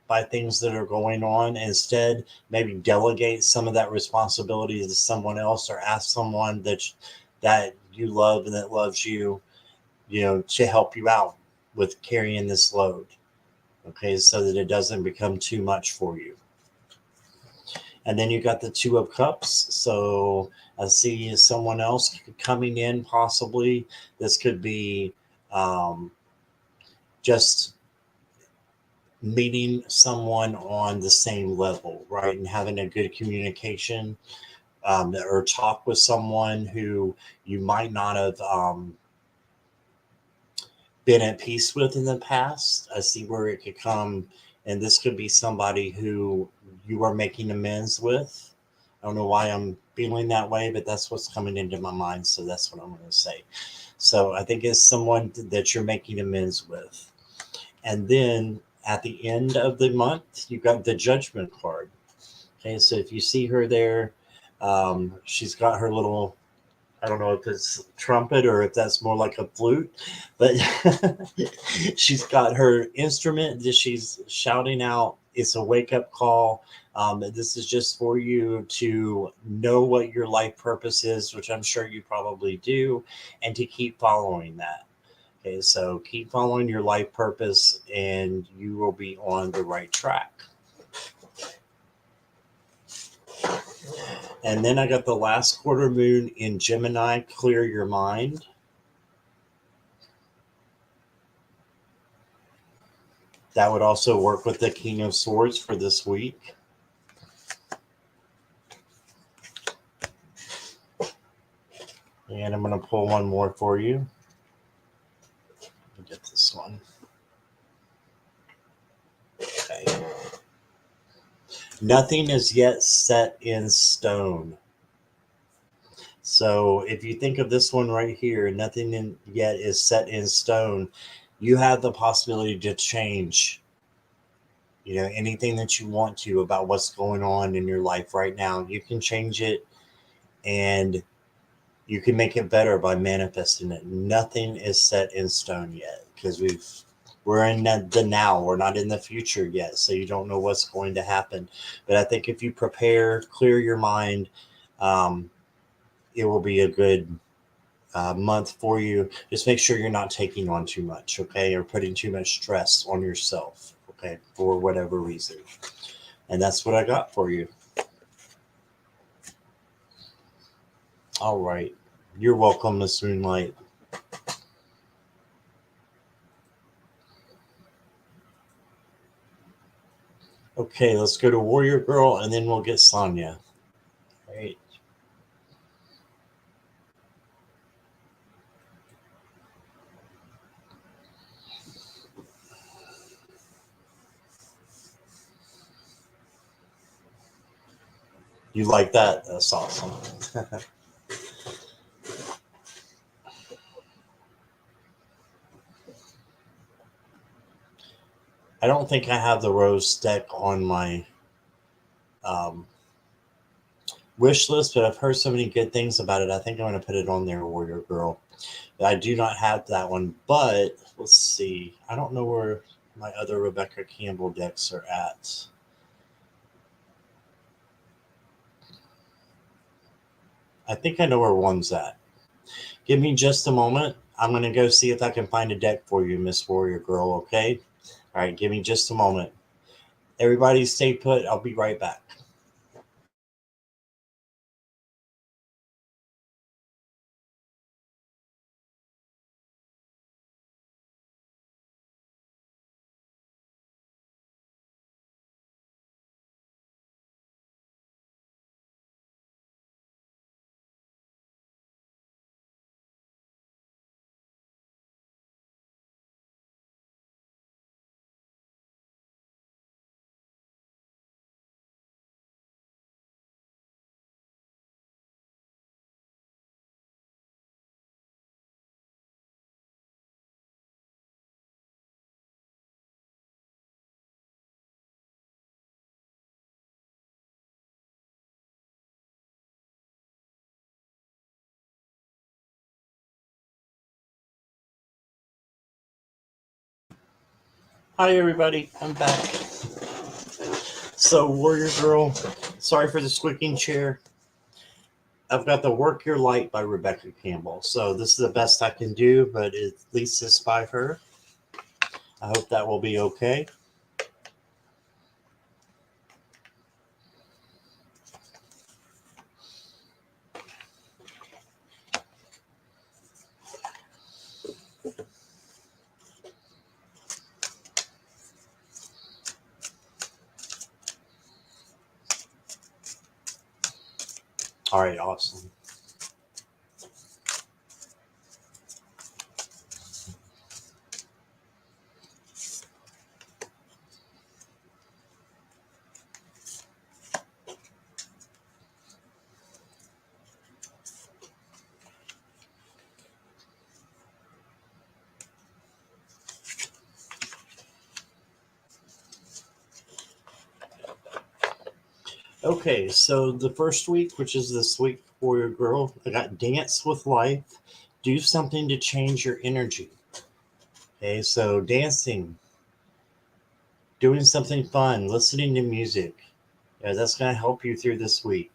by things that are going on. Instead, maybe delegate some of that responsibility to someone else, or ask someone that you love and that loves you, to help you out with carrying this load. Okay, so that it doesn't become too much for you. And then you got the Two of Cups. So I see someone else coming in, possibly. This could be just meeting someone on the same level, right? And having a good communication, or talk with someone who you might not have been at peace with in the past. I see where it could come, and this could be somebody who you are making amends with. I don't know why I'm feeling that way, but that's what's coming into my mind. So that's what I'm going to say. So I think it's someone that you're making amends with. And then at the end of the month, you got the judgment card. Okay, so if you see her there, she's got her little, I don't know if it's trumpet or if that's more like a flute, but she's got her instrument that she's shouting out. It's a wake up call. This is just for you to know what your life purpose is, which I'm sure you probably do, and to keep following that. Okay, so keep following your life purpose and you will be on the right track. And then I got the last quarter moon in Gemini, clear your mind. That would also work with the King of Swords for this week. And I'm going to pull one more for you. Let me get this one. Okay. Nothing is yet set in stone. So if you think of this one right here, nothing yet is set in stone. You have the possibility to change, anything that you want to about what's going on in your life right now. You can change it and you can make it better by manifesting it. Nothing is set in stone yet because we're in the now. We're not in the future yet, so you don't know what's going to happen. But I think if you prepare, clear your mind, it will be a good month for you. Just make sure you're not taking on too much, okay, or putting too much stress on yourself, okay, for whatever reason. And that's what I got for you. All right. You're welcome, Miss Moonlight. Okay, let's go to Warrior Girl and then we'll get Sonia. All right. You like that? That's awesome. I don't think I have the rose deck on my um, wish list, but I've heard so many good things about it. I think I'm going to put it on there, Warrior Girl. I do not have that one, but let's see. I don't know where my other Rebecca Campbell decks are at. I think I know where one's at. Give me just a moment. I'm going to go see if I can find a deck for you, Miss Warrior Girl, okay? All right, give me just a moment. Everybody stay put. I'll be right back. Hi, everybody. I'm back. So, Warrior Girl, sorry for the squeaking chair. I've got the Work Your Light by Rebecca Campbell. So, this is the best I can do, but at least it's by her. I hope that will be okay. All right, awesome. Okay, so the first week, which is this week for your girl, I got dance with life. Do something to change your energy. Okay, so dancing, doing something fun, listening to music. Yeah, that's going to help you through this week.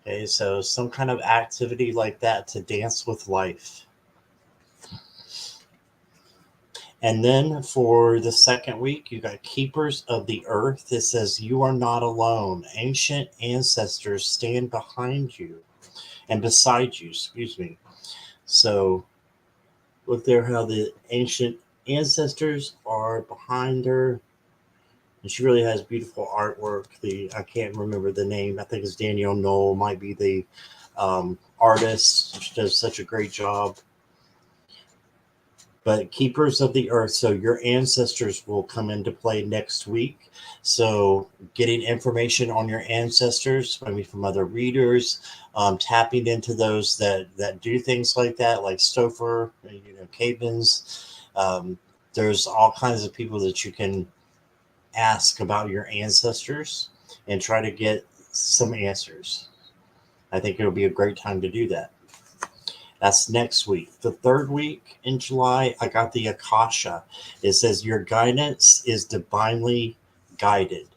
Okay, so some kind of activity like that to dance with life. And then for the second week, you got Keepers of the Earth. It says, "You are not alone. Ancient ancestors stand behind you and beside you." Excuse me. So look there how the ancient ancestors are behind her. And she really has beautiful artwork. I can't remember the name. I think it's Danielle Knoll, might be the artist. She does such a great job. But Keepers of the Earth, so your ancestors will come into play next week. So getting information on your ancestors, maybe from other readers, tapping into those that do things like that, like Stouffer, Cavens. There's all kinds of people that you can ask about your ancestors and try to get some answers. I think it'll be a great time to do that. That's next week. The third week in July, I got the Akasha. It says, "Your guidance is divinely guided."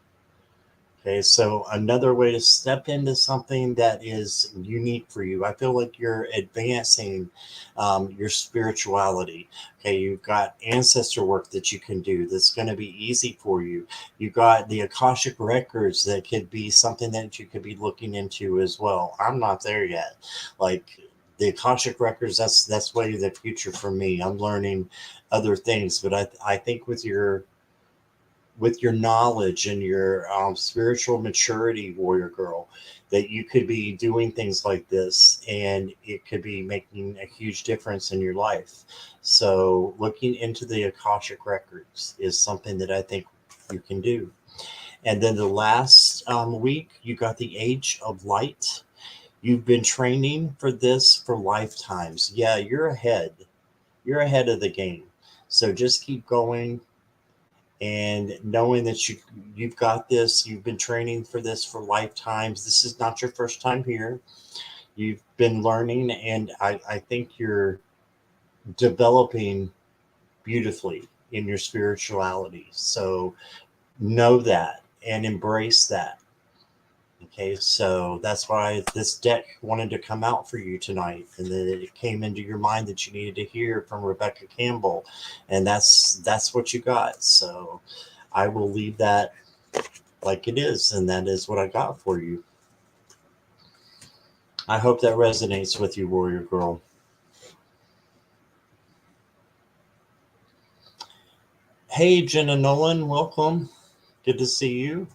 Okay, so another way to step into something that is unique for you. I feel like you're advancing your spirituality. Okay, you've got ancestor work that you can do that's going to be easy for you. You've got the Akashic records that could be something that you could be looking into as well. I'm not there yet. Like the Akashic records, that's way the future for me. I'm learning other things, but I think with your knowledge and your spiritual maturity, warrior girl, that you could be doing things like this and it could be making a huge difference in your life. So looking into the Akashic records is something that I think you can do. And then the last week, you got the Age of Light. You've been training for this for lifetimes. Yeah, you're ahead of the game. So just keep going and knowing that you've got this. You've been training for this for lifetimes. This is not your first time here. You've been learning, and I think you're developing beautifully in your spirituality. So know that and embrace that. Okay, so that's why this deck wanted to come out for you tonight, and then it came into your mind that you needed to hear from Rebecca Campbell, and that's what you got. So I will leave that like it is, and that is what I got for you. I hope that resonates with you, Warrior Girl. Hey, Jenna Nolan, welcome. Good to see you.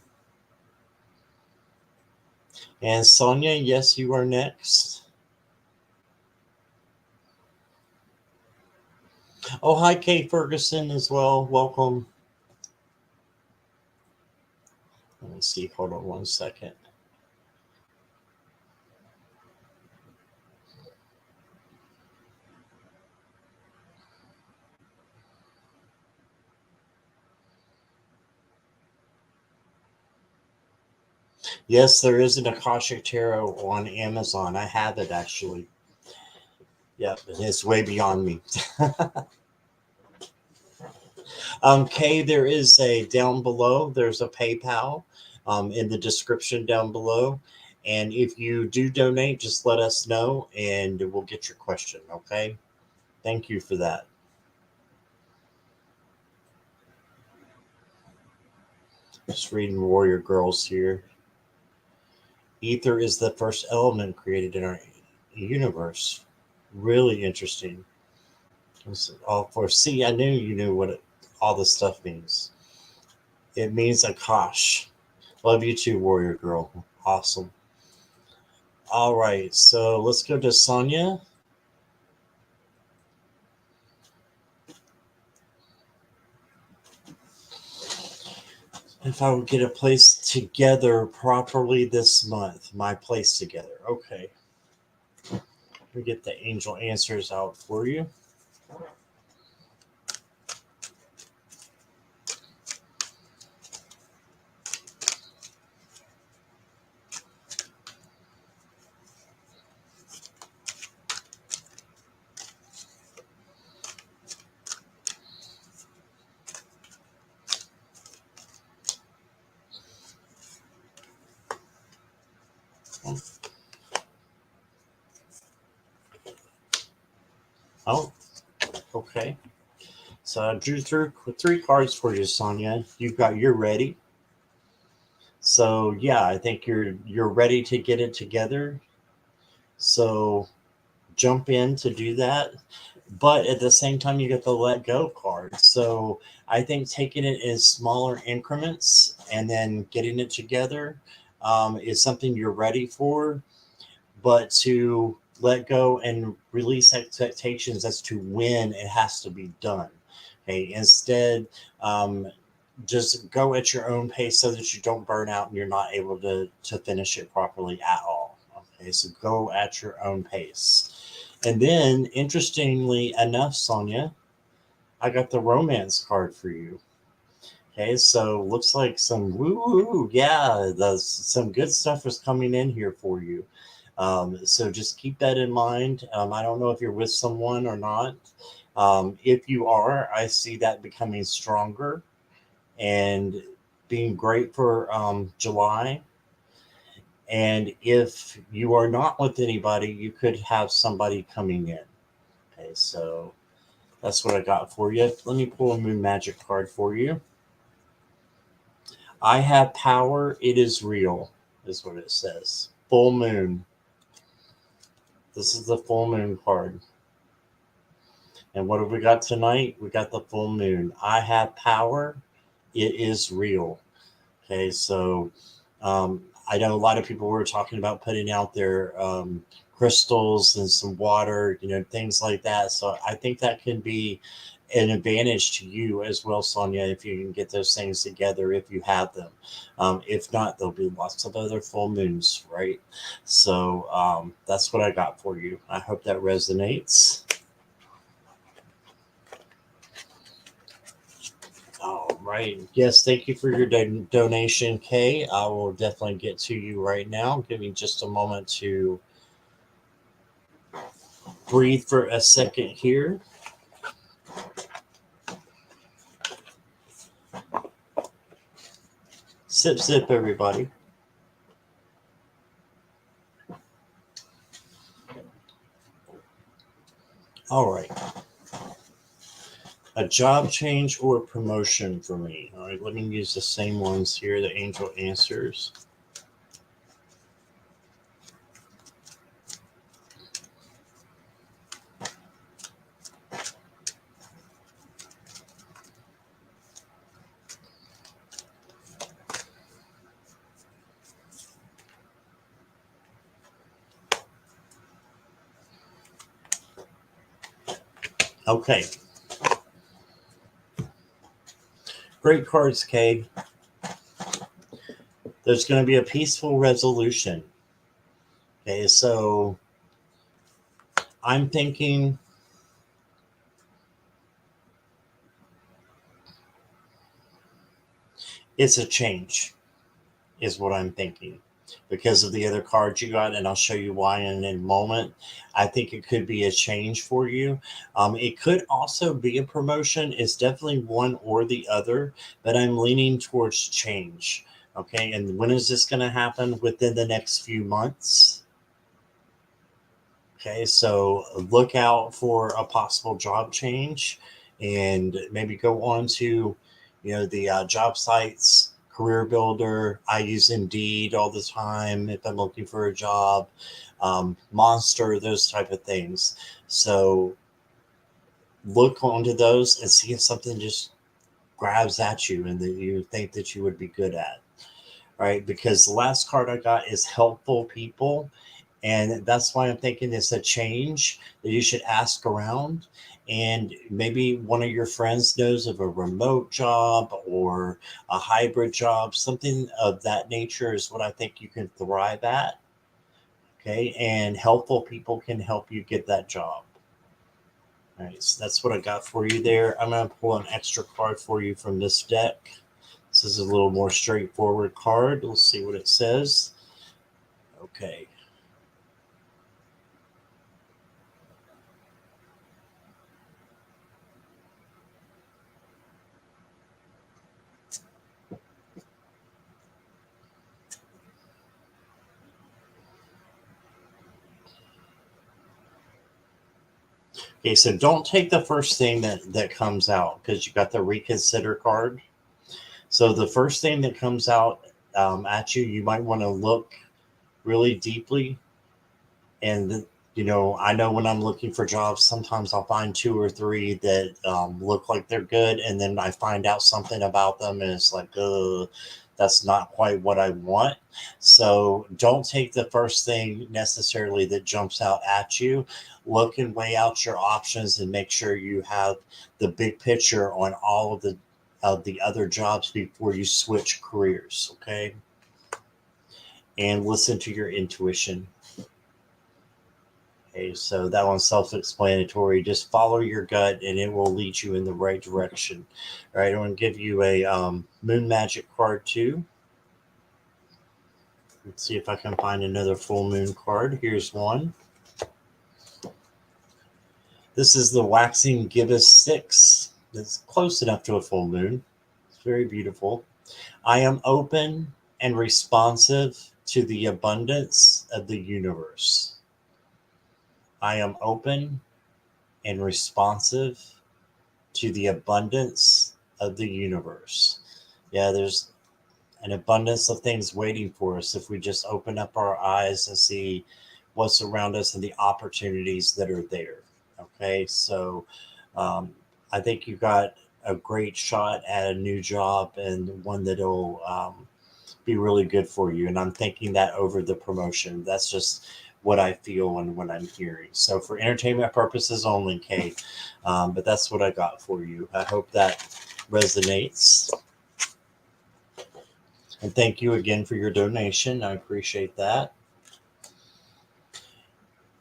And Sonia, yes, you are next. Oh, hi, Kate Ferguson as well. Welcome. Let me see. Hold on one second. Yes, there is an Akashic Tarot on Amazon. I have it actually. Yep, it's way beyond me. Kay, there is a down below. There's a PayPal in the description down below. And if you do donate, just let us know and we'll get your question. Okay. Thank you for that. Just reading Warrior Girls here. Ether is the first element created in our universe. Really interesting. All for see, I knew you knew what all this stuff means. It means Akash. Love you too, Warrior Girl. Awesome. All right, so let's go to Sonia. If I would get a place together properly this month, my place together. Okay. Let me get the angel answers out for you. Oh, okay. So I drew through three cards for you, Sonia. You've got you're ready. So yeah, I think you're ready to get it together. So jump in to do that. But at the same time, you get the let go card. So I think taking it in smaller increments and then getting it together is something you're ready for. But to let go and release expectations as to when it has to be done. Okay, instead, um, just go at your own pace so that you don't burn out and you're not able to finish it properly at all. Okay, so go at your own pace. And then, interestingly enough, Sonia, I got the romance card for you. Okay, so looks like some woo woo, yeah, some good stuff is coming in here for you. So just keep that in mind. I don't know if you're with someone or not. If you are, I see that becoming stronger and being great for July. And if you are not with anybody, you could have somebody coming in. Okay, so that's what I got for you. Let me pull a moon magic card for you. I have power. It is real, is what it says. Full moon. This is the full moon card. And what have we got tonight? We got the full moon. I have power. It is real. Okay, so I know a lot of people were talking about putting out their crystals and some water, things like that. So I think that can be an advantage to you as well, Sonia, if you can get those things together, if you have them. If not, there'll be lots of other full moons, right? So that's what I got for you. I hope that resonates. All right. Yes, thank you for your donation, Kay. I will definitely get to you right now. Give me just a moment to breathe for a second here. Sip, sip, everybody. All right. A job change or promotion for me. All right. Let me use the same ones here, the angel answers. Okay. Great cards, Kay. There's going to be a peaceful resolution. Okay. So I'm thinking it's a change, is what I'm thinking because of the other cards you got, and I'll show you why in a moment. I think it could be a change for you. It could also be a promotion. It's definitely one or the other, but I'm leaning towards change. Okay, and when is this going to happen? Within the next few months. Okay, so look out for a possible job change and maybe go on to, the job sites, Career Builder. I use Indeed all the time if I'm looking for a job, Monster, those type of things. So look onto those and see if something just grabs at you and that you think that you would be good at. Right, because the last card I got is helpful people, And that's why I'm thinking it's a change that you should ask around. And maybe one of your friends knows of a remote job or a hybrid job, something of that nature is what I think you can thrive at. Okay. And helpful people can help you get that job. All right. So that's what I got for you there. I'm going to pull an extra card for you from this deck. This is a little more straightforward card. Let's see what it says. Okay. Okay, so don't take the first thing that comes out because you got the reconsider card. So the first thing that comes out at you, you might want to look really deeply. And I know when I'm looking for jobs, sometimes I'll find two or three that look like they're good, and then I find out something about them, and it's like, that's not quite what I want. So don't take the first thing necessarily that jumps out at you. Look and weigh out your options, and make sure you have the big picture on all of the other jobs before you switch careers. Okay, and listen to your intuition. Okay, so that one's self-explanatory. Just follow your gut, and it will lead you in the right direction. All right, I'm going to give you a Moon Magic card too. Let's see if I can find another full moon card. Here's one. This is the Waxing Gibbous 6. It's close enough to a full moon. It's very beautiful. I am open and responsive to the abundance of the universe. I am open and responsive to the abundance of the universe. Yeah, there's an abundance of things waiting for us if we just open up our eyes and see what's around us and the opportunities that are there. Okay, so um, I think you got a great shot at a new job and one that'll be really good for you. And I'm thinking that over the promotion. That's just what I feel and what I'm hearing. So for entertainment purposes only, Kate. But that's what I got for you. I hope that resonates. And thank you again for your donation. I appreciate that.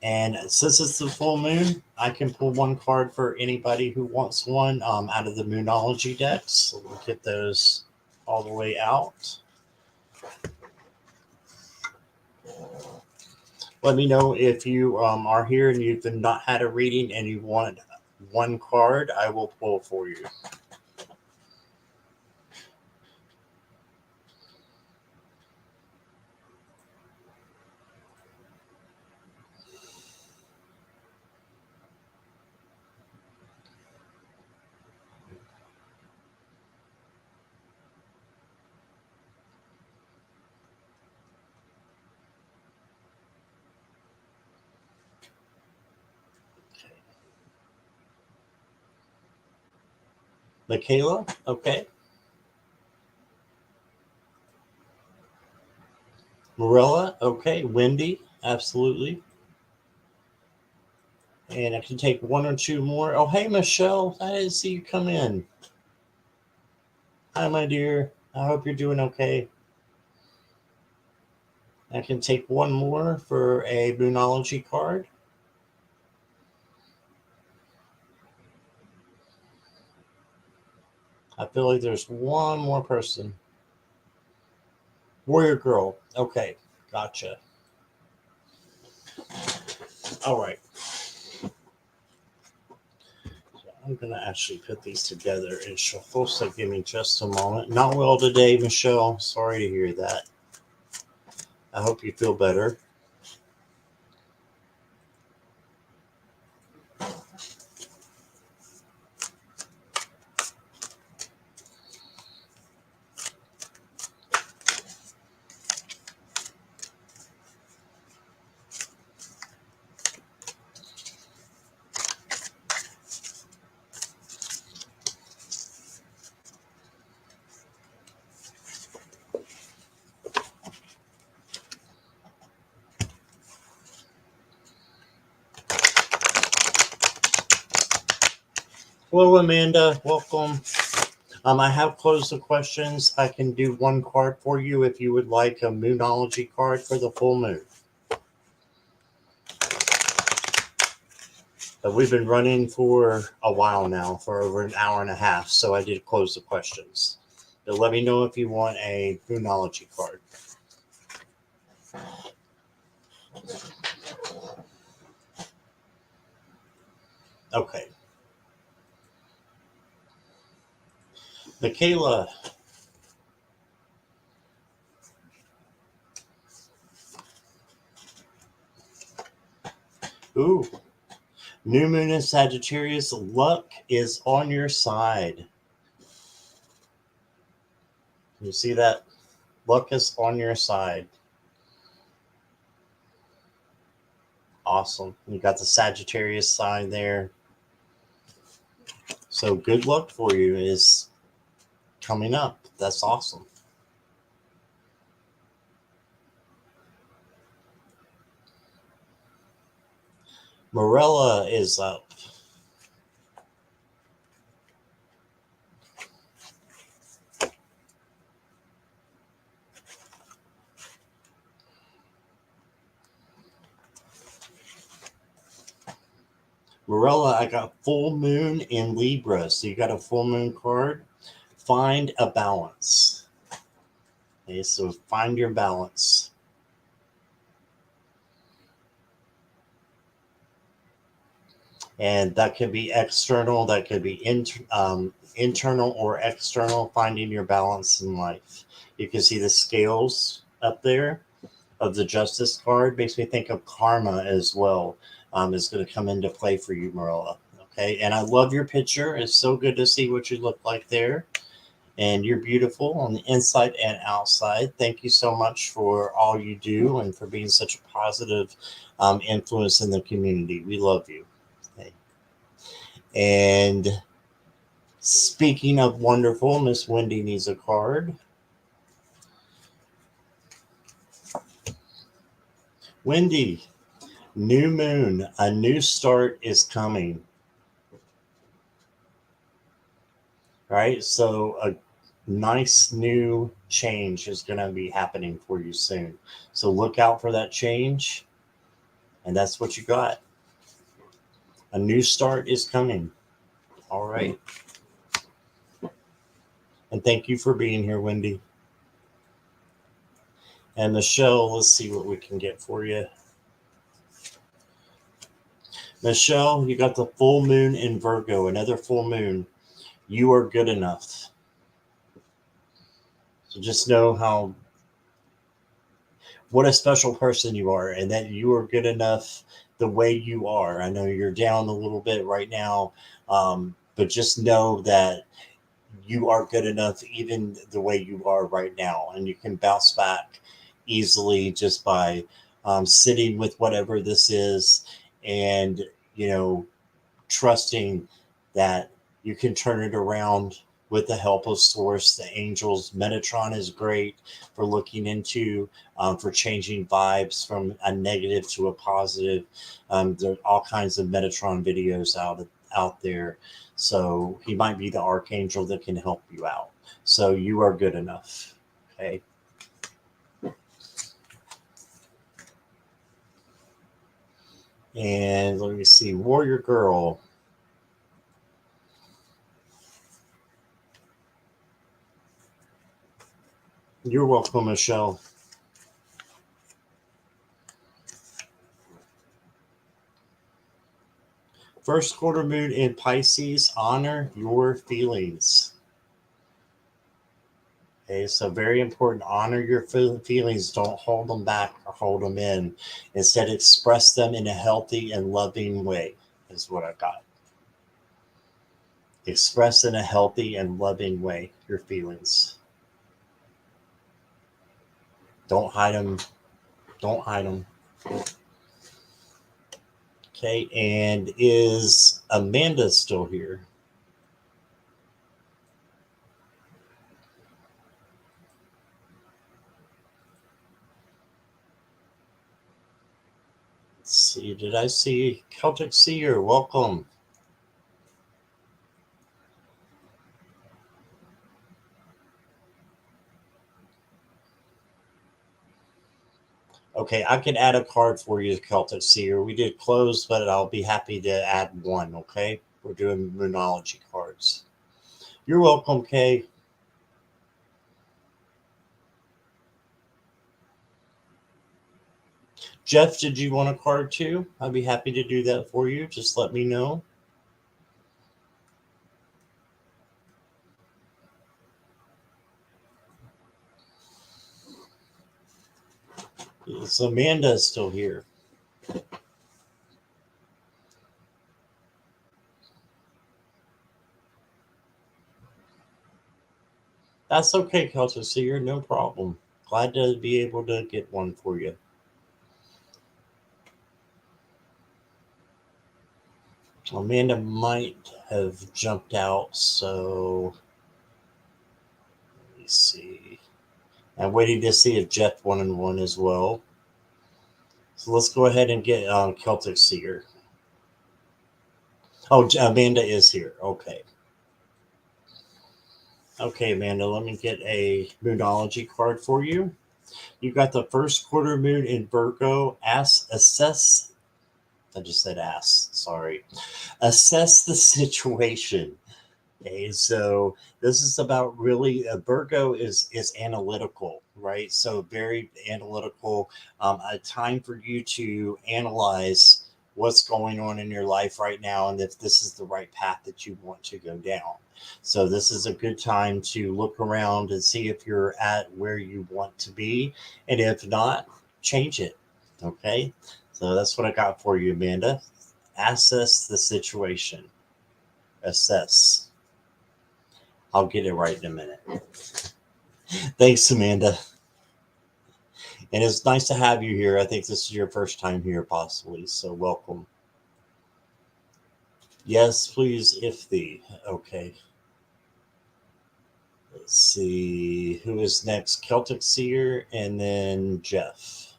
And since it's the full moon, I can pull one card for anybody who wants one out of the Moonology decks. So we'll get those all the way out. Let me know if you are here and you've not had a reading and you want one card. I will pull for you. Michaela, okay. Marilla, okay. Wendy, absolutely. And I can take one or two more. Oh, hey, Michelle. I didn't see you come in. Hi, my dear. I hope you're doing okay. I can take one more for a Moonology card. I feel like there's one more person. Warrior Girl. Okay, gotcha. All right. I'm going to actually put these together and shuffle, so give me just a moment. Not well today, Michelle. Sorry to hear that. I hope you feel better. Hello, Amanda. Welcome. I have closed the questions. I can do one card for you if you would like a Moonology card for the full moon. We've been running for a while now, for over an hour and a half, so I did close the questions. But let me know if you want a Moonology card. Okay. Michaela. Ooh. New moon in Sagittarius. Luck is on your side. You see that? Luck is on your side. Awesome. You got the Sagittarius sign there. So good luck for you is coming up. That's awesome. Morella is up. Morella, I got full moon in Libra. So you got a full moon card. Find a balance. Okay, so find your balance. And that could be external, that could be internal or external, finding your balance in life. You can see the scales up there of the Justice card. Makes me think of karma as well. Is going to come into play for you, Marilla. Okay, and I love your picture. It's so good to see what you look like there. And you're beautiful on the inside and outside. Thank you so much for all you do and for being such a positive influence in the community. We love you. Okay. And speaking of wonderful, Miss Wendy needs a card. Wendy, new moon, a new start is coming. Right? So a nice new change is going to be happening for you soon. So look out for that change. And that's what you got. A new start is coming. All right. And thank you for being here, Wendy. And Michelle, let's see what we can get for you. Michelle, you got the full moon in Virgo, another full moon. You are good enough. So just know what a special person you are, and that you are good enough the way you are. I know you're down a little bit right now, but just know that you are good enough even the way you are right now, and you can bounce back easily just by sitting with whatever this is, and trusting that you can turn it around with the help of source, the angels. Metatron is great for looking into, for changing vibes from a negative to a positive. There are all kinds of Metatron videos out there. So he might be the archangel that can help you out. So you are good enough. Okay. And let me see, Warrior Girl. You're welcome, Michelle. First quarter moon in Pisces, honor your feelings. Okay, so very important. Honor your feelings. Don't hold them back or hold them in. Instead, express them in a healthy and loving way, is what I got. Express in a healthy and loving way your feelings. Don't hide them. Don't hide them. Okay, and is Amanda still here? Let's see, did I see Celtic Seer? Welcome. Okay, I can add a card for you, Celtic Seer. We did close, but I'll be happy to add one, okay? We're doing Moonology cards. You're welcome, Kay. Jeff, did you want a card too? I'd be happy to do that for you. Just let me know. Yes, Amanda is still here. That's okay, Celtic Seer. No problem. Glad to be able to get one for you. Amanda might have jumped out, so let me see. I'm waiting to see if Jeff wanted one as well. So let's go ahead and get Celtic Seer. Oh, Amanda is here. Okay. Okay, Amanda, let me get a Moonology card for you. You got the first quarter moon in Virgo. Assess. I just said ass. Sorry. Assess the situation. Okay, so this is about really Virgo is analytical, right? So very analytical. A time for you to analyze what's going on in your life right now, and if this is the right path that you want to go down. So this is a good time to look around and see if you're at where you want to be, and if not, change it. Okay, so that's what I got for you, Amanda. Assess the situation. Assess. I'll get it right in a minute. Thanks, Amanda. And it's nice to have you here. I think this is your first time here, possibly. So welcome. Yes, please, if the. Okay. Let's see. Who is next? Celtic Seer and then Jeff.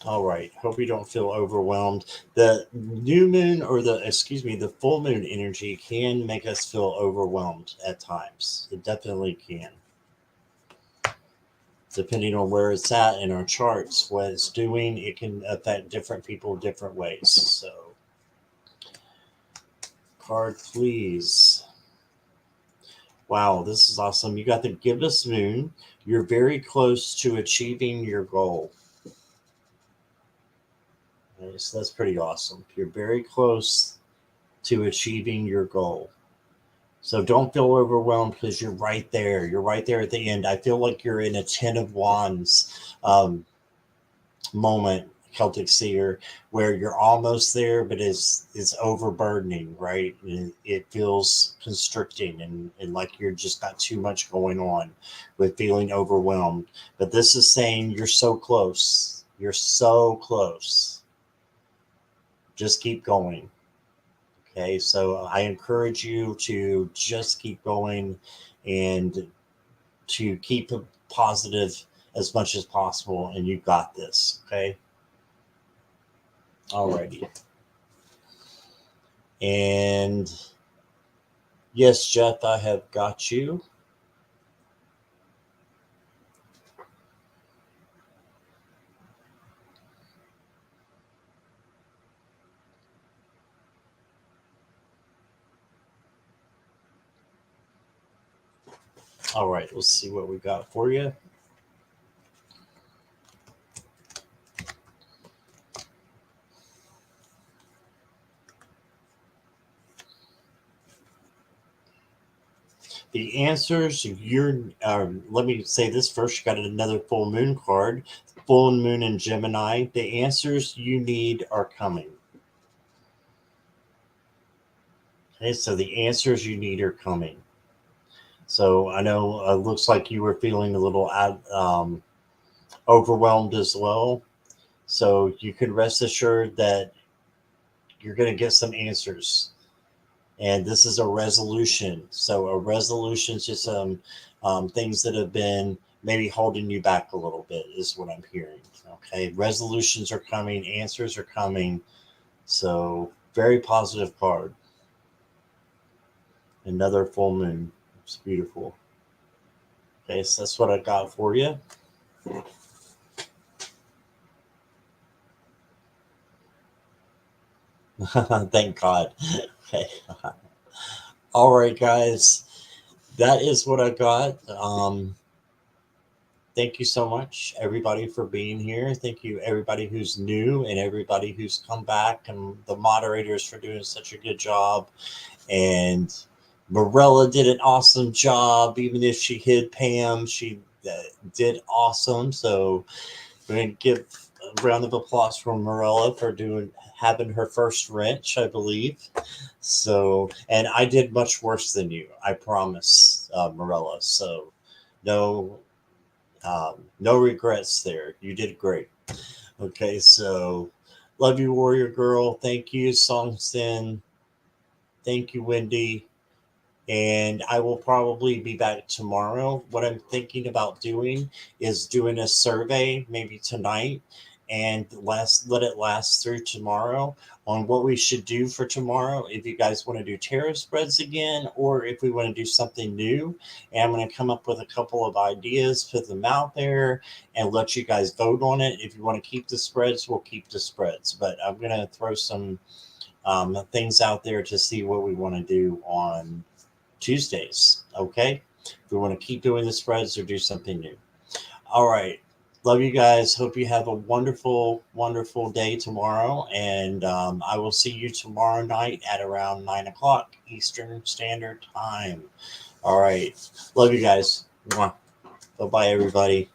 All right. Hope you don't feel overwhelmed. The new moon, or the full moon energy can make us feel overwhelmed at times. It definitely can. Depending on where it's at in our charts, what it's doing, it can affect different people different ways. So, card, please. Wow, this is awesome. You got the gibbous moon. You're very close to achieving your goal. Okay, so that's pretty awesome. You're very close to achieving your goal. So don't feel overwhelmed because you're right there. You're right there at the end. I feel like you're in a Ten of Wands moment, Celtic Seer, where you're almost there, but it's overburdening, right? It feels constricting and like you're just got too much going on with feeling overwhelmed. But this is saying you're so close. You're so close. Just keep going. Okay, so I encourage you to just keep going and to keep it positive as much as possible, and you got this. Okay. Alrighty. And yes, Jeff, I have got you. All right, let's see what we got for you. The answers you're, let me say this first. You got another full moon card, full moon in Gemini. The answers you need are coming. Okay, so the answers you need are coming. So I know it looks like you were feeling a little overwhelmed as well. So you can rest assured that you're going to get some answers. And this is a resolution. So a resolution is just things that have been maybe holding you back a little bit, is what I'm hearing. Okay, resolutions are coming, answers are coming. So very positive card. Another full moon. It's beautiful. Okay, so that's what I got for you. Thank God. Okay. All right, guys. That is what I got. Thank you so much, everybody, for being here. Thank you, everybody who's new and everybody who's come back, and the moderators for doing such a good job. And Morella did an awesome job. Even if she hid Pam, she did awesome. So we're going to give a round of applause for Morella for having her first wrench, I believe. So, and I did much worse than you, I promise, Morella. So, no, no regrets there. You did great. Okay, so love you, Warrior Girl. Thank you, Song Sin. Thank you, Wendy. And I will probably be back tomorrow. What I'm thinking about doing is doing a survey maybe tonight and let it last through tomorrow on what we should do for tomorrow. If you guys want to do tarot spreads again, or if we want to do something new, and I'm going to come up with a couple of ideas, put them out there, and let you guys vote on it. If you want to keep the spreads, we'll keep the spreads. But I'm going to throw some things out there to see what we want to do on Tuesdays. Okay. If we want to keep doing the spreads or do something new. All right. Love you guys. Hope you have a wonderful, wonderful day tomorrow. And I will see you tomorrow night at around 9 o'clock Eastern Standard Time. All right. Love you guys. Bye bye, everybody.